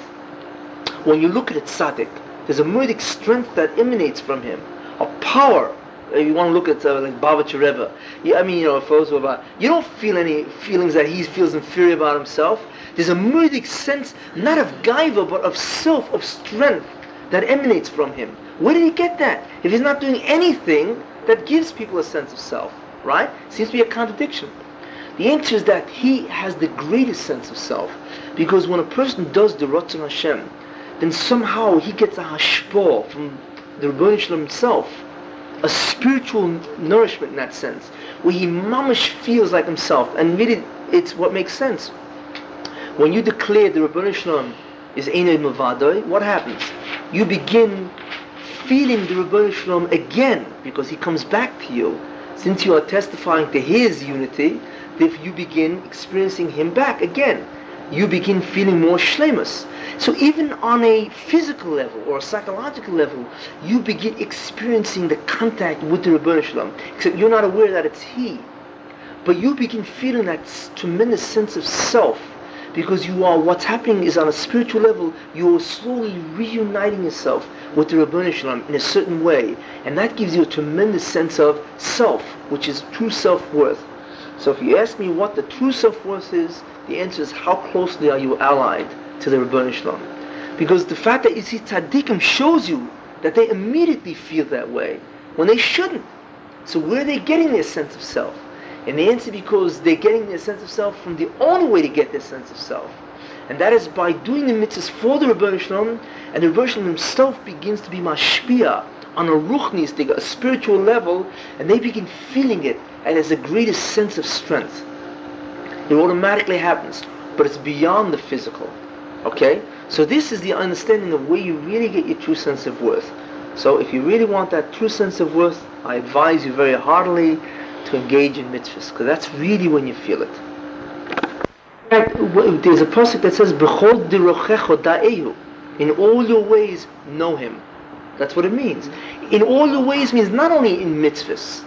When you look at a tzaddik, there's a murdic strength that emanates from him. A power. If you want to look at like Baba Rebbe, for those who are about, you don't feel any feelings that he feels inferior about himself. There's a murdic sense, not of gaiva, but of self, of strength that emanates from him. Where did he get that? If he's not doing anything that gives people a sense of self, right? Seems to be a contradiction. The answer is that he has the greatest sense of self, because when a person does the Ratzon Hashem, then somehow he gets a hashpah from the Rebbeinu Shalom himself, a spiritual nourishment in that sense, where he mamish feels like himself, and really it's what makes sense. When you declare the Rebbeinu Shalom is Einay Mavadoi, what happens? You begin feeling the Rebbeinu Shalom again, because he comes back to you. Since you are testifying to his unity, if you begin experiencing him back again. you begin feeling more shlemus. So even on a physical level or a psychological level, you begin experiencing the contact with the Rebbeinu Shalom. Except you're not aware that it's He. But you begin feeling that tremendous sense of self, because what's happening is on a spiritual level, you are slowly reuniting yourself with the Rebbeinu Shalom in a certain way. And that gives you a tremendous sense of self, which is true self-worth. So if you ask me what the true self-worth is, the answer is how closely are you allied to the Rebbeinu Shalom. Because the fact that you see tzaddikim shows you that they immediately feel that way when they shouldn't. So where are they getting their sense of self? And the answer, because they're getting their sense of self from the only way to get their sense of self. And that is by doing the mitzvahs for the Rebbeinu Shalom, and the Rebbeinu Shalom himself begins to be mashpia on a ruchnistic, a spiritual level, and they begin feeling it, and has the greatest sense of strength. It automatically happens, but it's beyond the physical. Okay? So this is the understanding of where you really get your true sense of worth. So if you really want that true sense of worth, I advise you very heartily to engage in mitzvahs, because that's really when you feel it. In fact, there's a pasuk that says, "B'chol dirochecho da'ehu." In all your ways, know Him. That's what it means. In all your ways means not only in mitzvahs,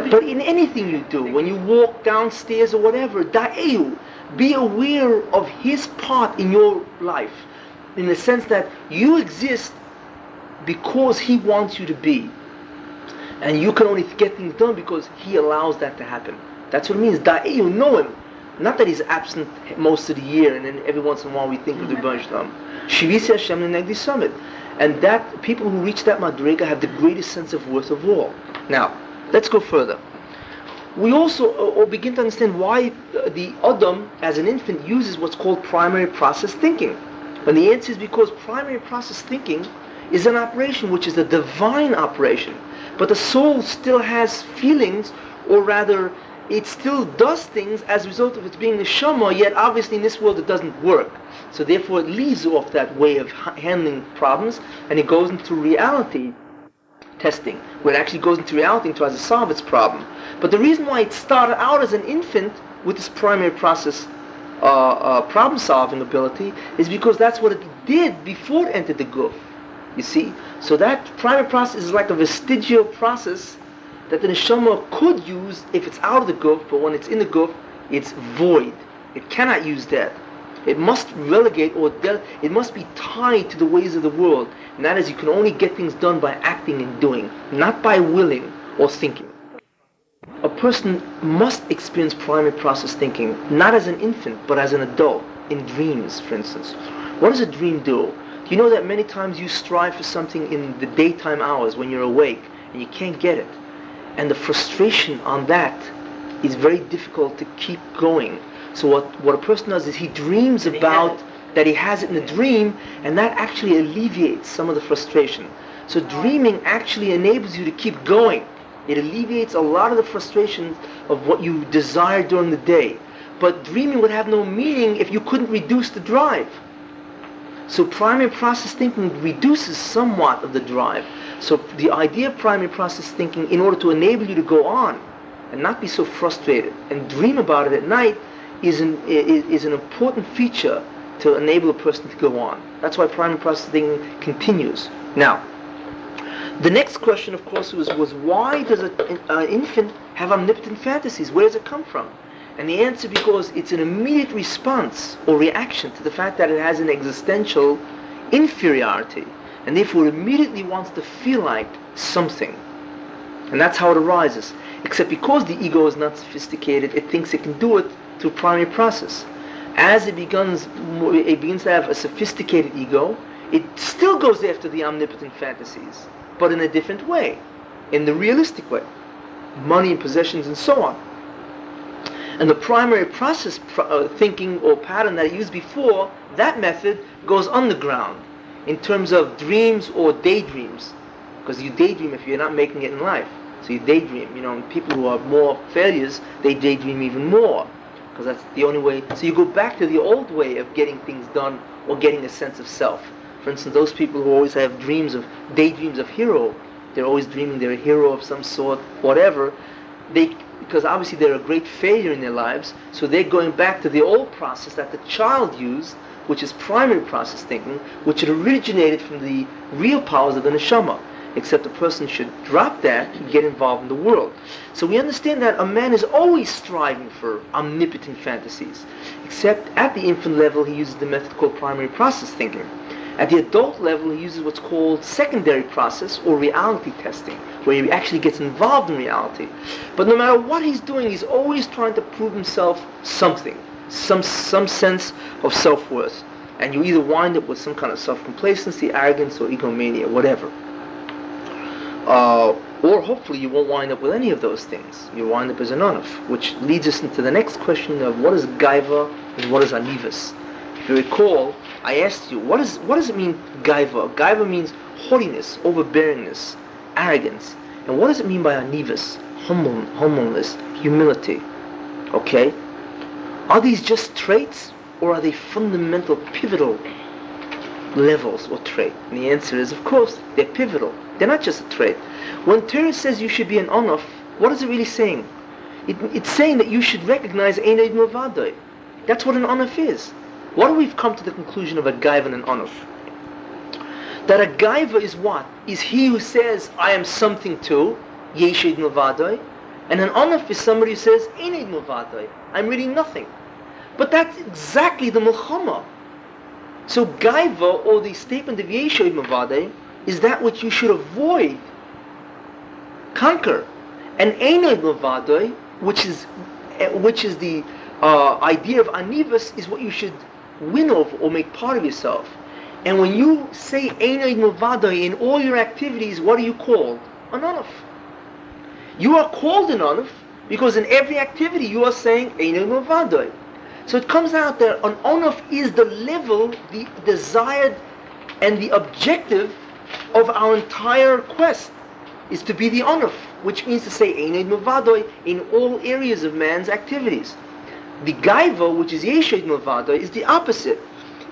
but in anything you do. When you walk downstairs or whatever, da'ehu, be aware of His part in your life, in the sense that you exist because He wants you to be. And you can only get things done because He allows that to happen. That's what it means. Da'ehu, know Him. Not that He's absent most of the year, and then every once in a while we think of the Rebbeinu Shalom. Shivisi Hashem Negdi Summit. And that people who reach that madrega have the greatest sense of worth of all. Now, let's go further. We also begin to understand why the Adam, as an infant, uses what's called primary process thinking. And the answer is because primary process thinking is an operation which is a divine operation. But the soul still has feelings, or rather, it still does things as a result of its being neshama, yet obviously in this world it doesn't work. So therefore it leaves off that way of handling problems, and it goes into reality testing, where it actually goes into reality and tries to solve its problem. But the reason why it started out as an infant with this primary process problem-solving ability is because that's what it did before it entered the guf. You see? So that primary process is like a vestigial process that the neshama could use if it's out of the guf, but when it's in the guf, it's void. It cannot use that. It must relegate, or it must be tied to the ways of the world. And that is, you can only get things done by acting and doing, not by willing or thinking. A person must experience primary process thinking, not as an infant, but as an adult, in dreams, for instance. What does a dream do? Do you know that many times you strive for something in the daytime hours when you're awake, and you can't get it? And the frustration on that is very difficult to keep going. So what a person does is he dreams about that he has it in a dream, and that actually alleviates some of the frustration. So dreaming actually enables you to keep going. It alleviates a lot of the frustration of what you desire during the day. But dreaming would have no meaning if you couldn't reduce the drive. So primary process thinking reduces somewhat of the drive. So the idea of primary process thinking, in order to enable you to go on and not be so frustrated and dream about it at night, is an important feature to enable a person to go on. That's why primary process thinking continues. Now, the next question, of course, was why does an infant have omnipotent fantasies? Where does it come from? And the answer, because it's an immediate response or reaction to the fact that it has an existential inferiority, and therefore it immediately wants to feel like something. And that's how it arises. Except because the ego is not sophisticated, it thinks it can do it through primary process. As it begins to have a sophisticated ego, it still goes after the omnipotent fantasies, but in a different way, in the realistic way. Money and possessions and so on. And the primary process thinking or pattern that I used before, that method goes underground in terms of dreams or daydreams. Because you daydream if you're not making it in life. So you daydream. People who are more failures, they daydream even more. Because that's the only way. So you go back to the old way of getting things done or getting a sense of self. For instance, those people who always have daydreams of hero, they're always dreaming they're a hero of some sort, whatever. because obviously they're a great failure in their lives, so they're going back to the old process that the child used, which is primary process thinking, which had originated from the real powers of the neshama. Except a person should drop that and get involved in the world. So we understand that a man is always striving for omnipotent fantasies, except at the infant level he uses the method called primary process thinking. At the adult level he uses what's called secondary process or reality testing, where he actually gets involved in reality. But no matter what he's doing, he's always trying to prove himself something, some sense of self-worth. And you either wind up with some kind of self-complacency, arrogance, or egomania, whatever. Or hopefully you won't wind up with any of those things. You wind up as an onuf, which leads us into the next question of what is gaiva and what is anivus. If you recall, I asked you, what does it mean gaiva? Gaiva means haughtiness, overbearingness, arrogance. And what does it mean by anivus? Humbleness, humility. Okay? Are these just traits, or are they fundamental, pivotal levels or trait? And the answer is, of course, they're pivotal. They're not just a trait. When Torah says you should be an onuf, what is it really saying? It's saying that you should recognize Einoid Milvadoi. That's what an onuf is. What do we've come to the conclusion of a gaiva and an onuf? That a gaiva is what? Is he who says, I am something too, Yeshed Milvadoi. And an onuf is somebody who says, Einoid Milvadoi. I'm really nothing. But that's exactly the milchama. So gaiva, or the statement of Yeshed Milvadoi, is that which you should avoid, conquer. And Einoid Milvadoi, which is the idea of anivus, is what you should win over or make part of yourself. And when you say Einoid Milvadoi in all your activities, what are you called? An onuf. You are called an onuf because in every activity you are saying Einoid Milvadoi. So it comes out that an onuf is the level, the desired and the objective of our entire quest, is to be the onuf, which means to say Einoid Milvadoi in all areas of man's activities. The gaiva, which is Yeshed Milvadoi, is the opposite.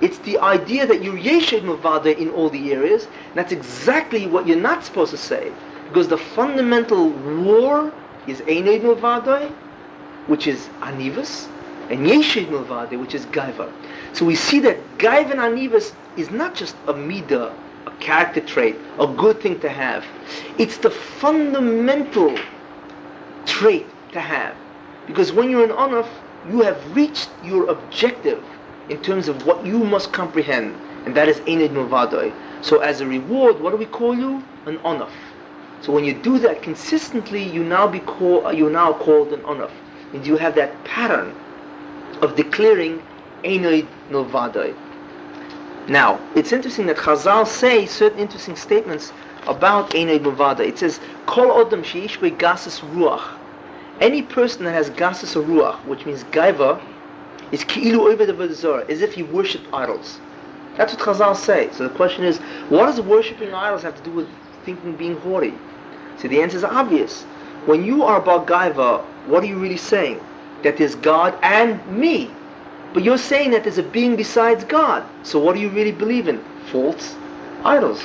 It's the idea that you're Yeshed Milvadoi in all the areas, and that's exactly what you're not supposed to say, because the fundamental war is Einoid Milvadoi, which is anivus, and Yeshed Milvadoi, which is gaiva. So we see that gaiva and anivus is not just a midah, a character trait, a good thing to have. It's the fundamental trait to have. Because when you're an onuf, you have reached your objective in terms of what you must comprehend, and that is Einoid Milvadoi. So as a reward, what do we call you? An onuf. So when you do that consistently, you're now called an onuf. And you have that pattern of declaring Einoid Milvadoi. Now, it's interesting that Chazal say certain interesting statements about Einoid Milvadoi. It says, Kol Odom sheish be gasus ruach. Any person that has gasus ruach, which means gaiva, is ki'ilu oved avodah zarah, as if he worshipped idols. That's what Chazal say. So the question is, what does worshipping idols have to do with thinking being haughty? So the answer is obvious. When you are about gaiva, what are you really saying? That there's God and me. But you're saying that there's a being besides God. So what do you really believe in? False idols.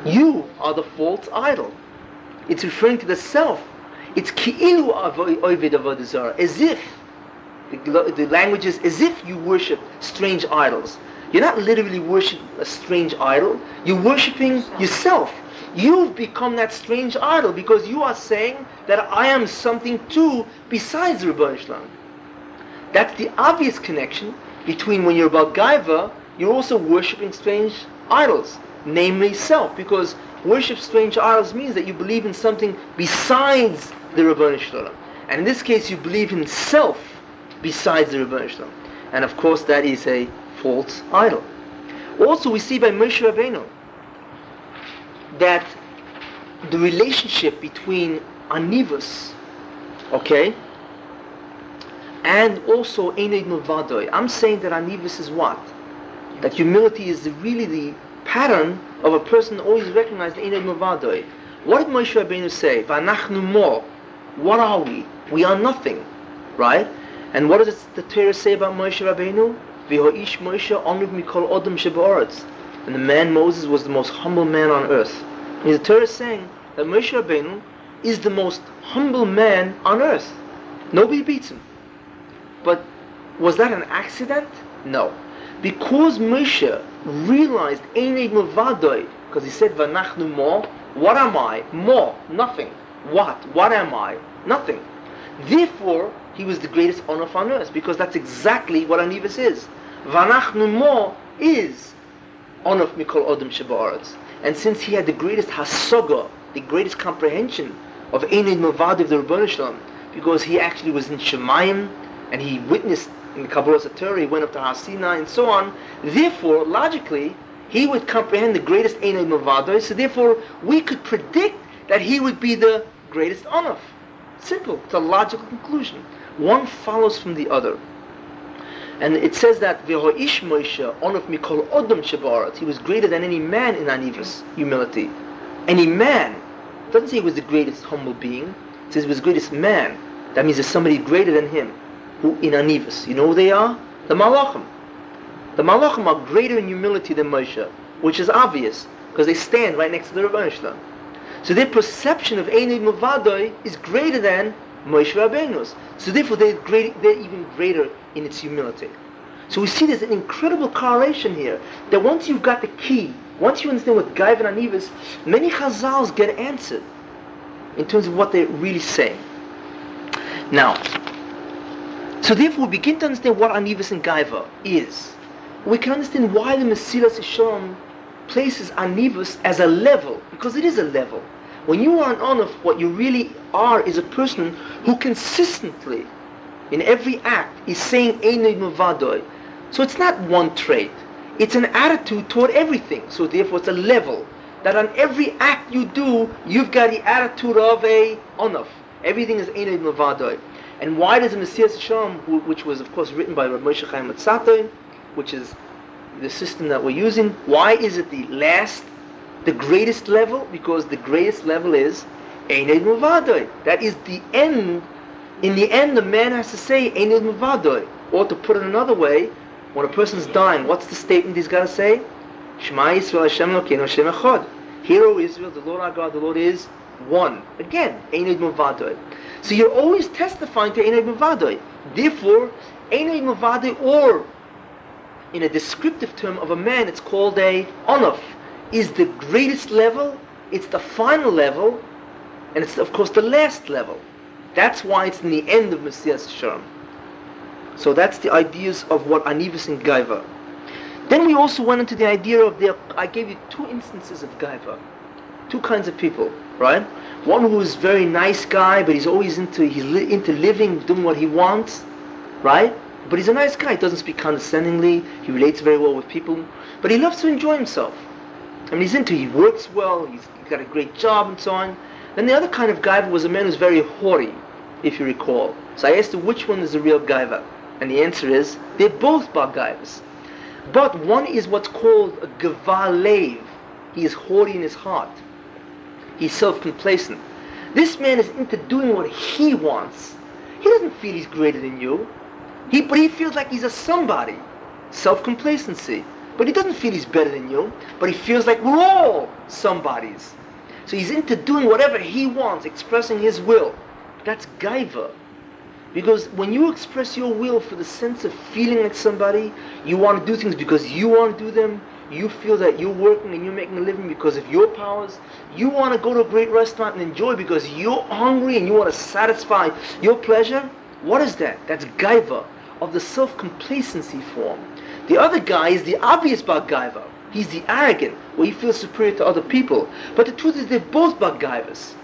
You are the false idol. It's referring to the self. It's ki'ilu oved avodah zarah, as if, the language is as if you worship strange idols. You're not literally worshiping a strange idol. You're worshiping yourself. You've become that strange idol because you are saying that I am something too besides Rebbeinu Shalom. That's the obvious connection between when you're about gaiva, you're also worshipping strange idols, namely self, because worship strange idols means that you believe in something besides the Rebbeinu Shalom. And in this case, you believe in self besides the Rebbeinu Shalom. And of course, that is a false idol. Also, we see by Moshe Rabbeinu that the relationship between anivus, okay, and also Einoid Milvadoi. I'm saying that anivus is what? That humility is really the pattern of a person always recognized Einoid Milvadoi. What did Moshe Rabbeinu say? V'anachnu mo. What are we? We are nothing, right? And what does the Torah say about Moshe Rabbeinu? V'ho'ish Moshe omriv mikol odom sheba'aretz. And the man Moses was the most humble man on earth. And the Torah is saying that Moshe Rabbeinu is the most humble man on earth. Nobody beats him. But was that an accident? No. Because Moshe realized Einei Mavadoi, because he said Vanachnu Mo, what am I? Mo, nothing. What? What am I? Nothing. Therefore, he was the greatest honor on earth, because that's exactly what Anivus is. Vanachnu Mo is honor Mikol Odom Sheba'aretz. And since he had the greatest hasoga, the greatest comprehension of Einei Mavadoi of the Rebbeinu Shalom, because he actually was in Shemayim, and he witnessed in Kabbalah Satorah, he went up to Har Sinai and so on. Therefore, logically, he would comprehend the greatest Einei Mavadoi, so therefore we could predict that he would be the greatest Anaf. Simple. It's a logical conclusion. One follows from the other. And it says that V'ho'ish Moshe Anaf Mikol Odom Sheba'aretz, he was greater than any man in Anivus, humility. Any man. It doesn't say he was the greatest humble being. It says he was the greatest man. That means there's somebody greater than him. Who in Anivus. You know who they are? The Malachim. The Malachim are greater in humility than Moshe, which is obvious, because they stand right next to the Rebbeinu Shalom. So their perception of Einei Mavadoi is greater than Moshe Rabbeinu's. So therefore they're even greater in its humility. So we see there's an incredible correlation here, that once you've got the key, once you understand what Gaiva and Anivus, many Chazals get answered in terms of what they're really saying. Now, so therefore we begin to understand what Anivus and Gaiva is. We can understand why the Mesilas Yesharim places Anivus as a level, because it is a level. When you are an Anaf, what you really are is a person who consistently, in every act, is saying Einei Mavadoi. So it's not one trait. It's an attitude toward everything. So therefore it's a level, that on every act you do, you've got the attitude of a Anaf. Everything is Einei Mavadoi. And why does the Mesilas Yesharim, which was of course written by Rav Moshe Chaim Luzzatto, which is the system that we're using, why is it the greatest level? Because the greatest level is Einei Mavadoi. That is the end. In the end, the man has to say Einei Mavadoi. Or to put it another way, when a person's dying, what's the statement he's got to say? Shema Yisrael Hashem Elokeinu Hashem Echad. Hear, O Israel, the Lord our God, the Lord is one. Again, Einei Mavadoi. So you're always testifying to Einei Mavadoi. Therefore, Einei Mavadoi, or in a descriptive term of a man, it's called a Anaf, is the greatest level, it's the final level, and it's of course the last level. That's why it's in the end of Mesilas Yesharim. So that's the ideas of what Anivus and Gaiva. Then we also went into the idea of I gave you two instances of Gaiva. Two kinds of people, right? One who is very nice guy, but he's always into living, doing what he wants, right? But he's a nice guy. He doesn't speak condescendingly. He relates very well with people, but he loves to enjoy himself. I mean, he works well. He's got a great job and so on. Then the other kind of Gaiva was a man who's very haughty, if you recall. So I asked him which one is the real Gaiva, and the answer is they're both Bar Gaivas. But one is what's called a Gavalev. He is haughty in his heart. He's self-complacent. This man is into doing what he wants. He doesn't feel he's greater than you. But he feels like he's a somebody. Self-complacency. But he doesn't feel he's better than you. But he feels like we're all somebodies. So he's into doing whatever he wants, expressing his will. That's Gaiva. Because when you express your will for the sense of feeling like somebody, you want to do things because you want to do them, you feel that you're working and you're making a living because of your powers, you want to go to a great restaurant and enjoy because you're hungry and you want to satisfy your pleasure, what is that? That's Gaiva, of the self-complacency form. The other guy is the obvious Bar Gaiva. He's the arrogant, where he feels superior to other people. But the truth is they're both Bar Gaivas.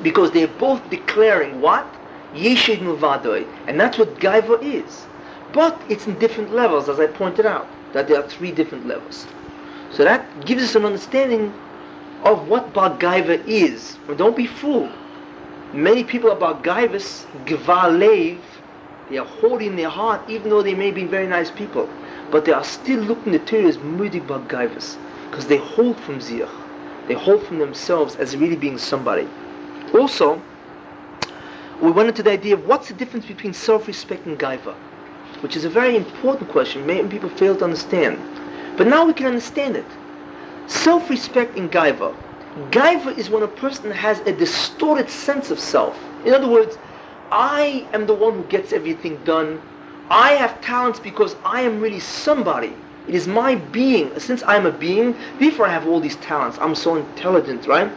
Because they're both declaring what? Yeshid Muvadoi. And that's what Gaiva is. But it's in different levels, as I pointed out. That there are three different levels. So that gives us an understanding of what Bar Gaiva is. And don't be fooled. Many people are Bar Gaivas, Gvalev. They are haughty in their heart, even though they may be very nice people. But they are still looking at the Torah as Mudig Bar Gaivas. Because they hold from Ziach. They hold from themselves as really being somebody. Also, we went into the idea of what's the difference between self-respect and Gaiva, which is a very important question. Many people fail to understand. But now we can understand it. Self-respect and Gaiva. Gaiva is when a person has a distorted sense of self. In other words, I am the one who gets everything done. I have talents because I am really somebody. It is my being. Since I'm a being, therefore I have all these talents. I'm so intelligent, right?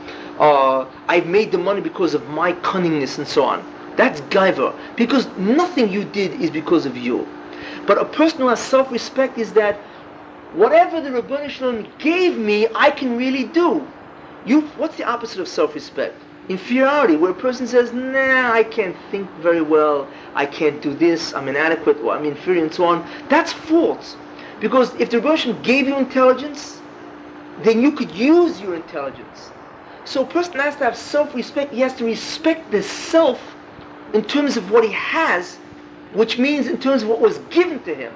I've made the money because of my cunningness and so on. That's gaiva, because nothing you did is because of you. But a person who has self-respect is that whatever the Ribono Shel Olam gave me, I can really do. What's the opposite of self-respect? Inferiority, where a person says, nah, I can't think very well, I can't do this, I'm inadequate, or I'm inferior, and so on. That's false. Because if the Ribono Shel Olam gave you intelligence, then you could use your intelligence. So a person has to have self-respect. He has to respect the self in terms of what he has, which means in terms of what was given to him.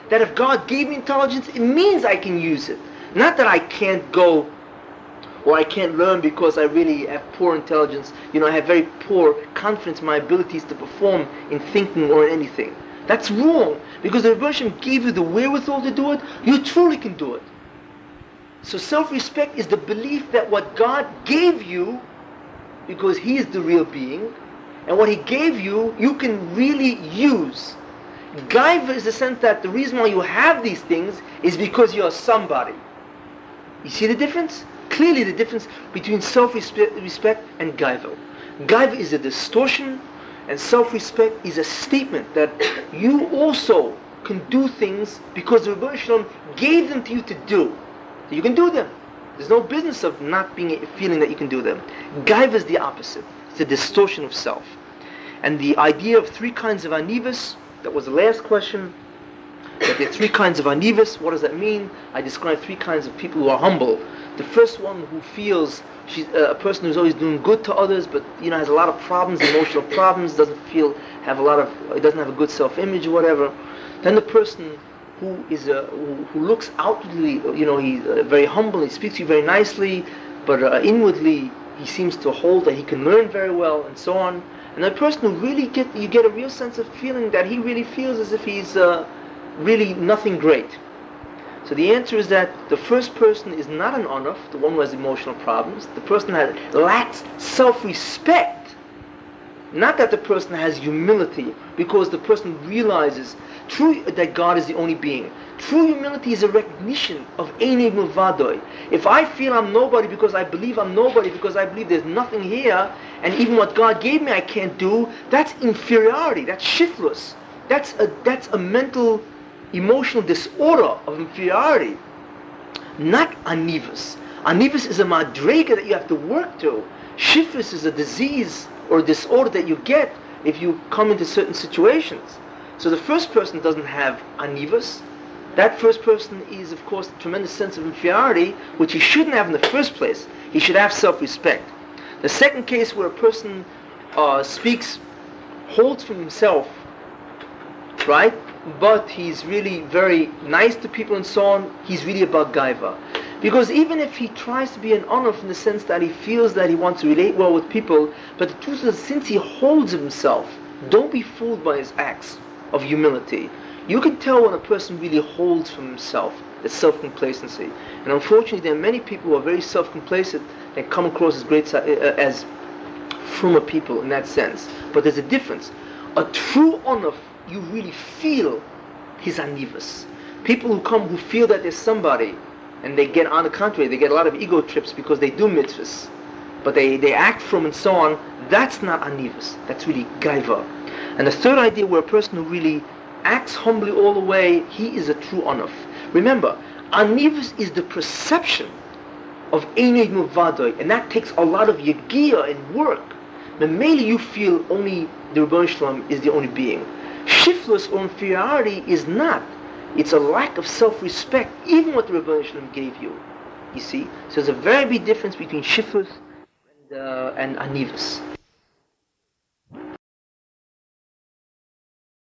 That if God gave me intelligence, it means I can use it. Not that I can't go or I can't learn because I really have poor intelligence. I have very poor confidence in my abilities to perform in thinking or in anything. That's wrong, because the Ribono Shel Olam gave you the wherewithal to do it. You truly can do it. So self-respect is the belief that what God gave you, because He is the real being, and what He gave you, you can really use. Gaiva is the sense that the reason why you have these things is because you are somebody. You see the difference? Clearly the difference between self-respect and gaiva. Gaiva is a distortion, and self-respect is a statement that you also can do things because the Ribono Shel Olam gave them to you to do. So you can do them. There's no business of not feeling that you can do them. Gaiva is the opposite. It's a distortion of self. And the idea of 3 kinds of anivas, that was the last question, that there are 3 kinds of anivas. What does that mean? I described 3 kinds of people who are humble. The first one who feels she's a person who's always doing good to others, but has a lot of problems, emotional problems, doesn't have a good self-image or whatever. Then the person who is who looks outwardly, he's very humble, he speaks to you very nicely, but inwardly he seems to hold that he can learn very well, and so on. And the person who really you get a real sense of feeling that he really feels as if he's really nothing great. So the answer is that the first person is not an onuf, the one who has emotional problems. The person that lacks self-respect. Not that the person has humility, because the person realizes that God is the only being. True humility is a recognition of Einei Milvadoi. If I feel I'm nobody because I believe I'm nobody, because I believe there's nothing here, and even what God gave me I can't do, that's inferiority, that's shiftless. That's a mental, emotional disorder of inferiority. Not anivus. Anivus is a madrega that you have to work to. Shiftless is a disease or disorder that you get if you come into certain situations. So the first person doesn't have anivus. That first person is, of course, a tremendous sense of inferiority, which he shouldn't have in the first place. He should have self-respect. The second case where a person holds from himself, right? But he's really very nice to people and so on, he's really about gaiva. Because even if he tries to be an onuf in the sense that he feels that he wants to relate well with people, but the truth is, since he holds himself, don't be fooled by his acts of humility. You can tell when a person really holds from himself. It's self-complacency. And unfortunately, there are many people who are very self-complacent and come across as as fruma people in that sense. But there's a difference. A true onuf, you really feel his anivus. People who feel that there's somebody, and they get, on the contrary, they get a lot of ego trips because they do mitzvahs, but they act from and so on. That's not anivus. That's really gaiva. And the third idea, where a person who really acts humbly all the way, he is a true onuf. Remember, anivus is the perception of Einei Milvadoi, and that takes a lot of yegiya and work. But mainly you feel only the Ribono Shel Olam is the only being. Shiftless or inferiority is not. It's a lack of self-respect, even what the Ribono Shel Olam gave you. You see? So there's a very big difference between shiftless and anivus.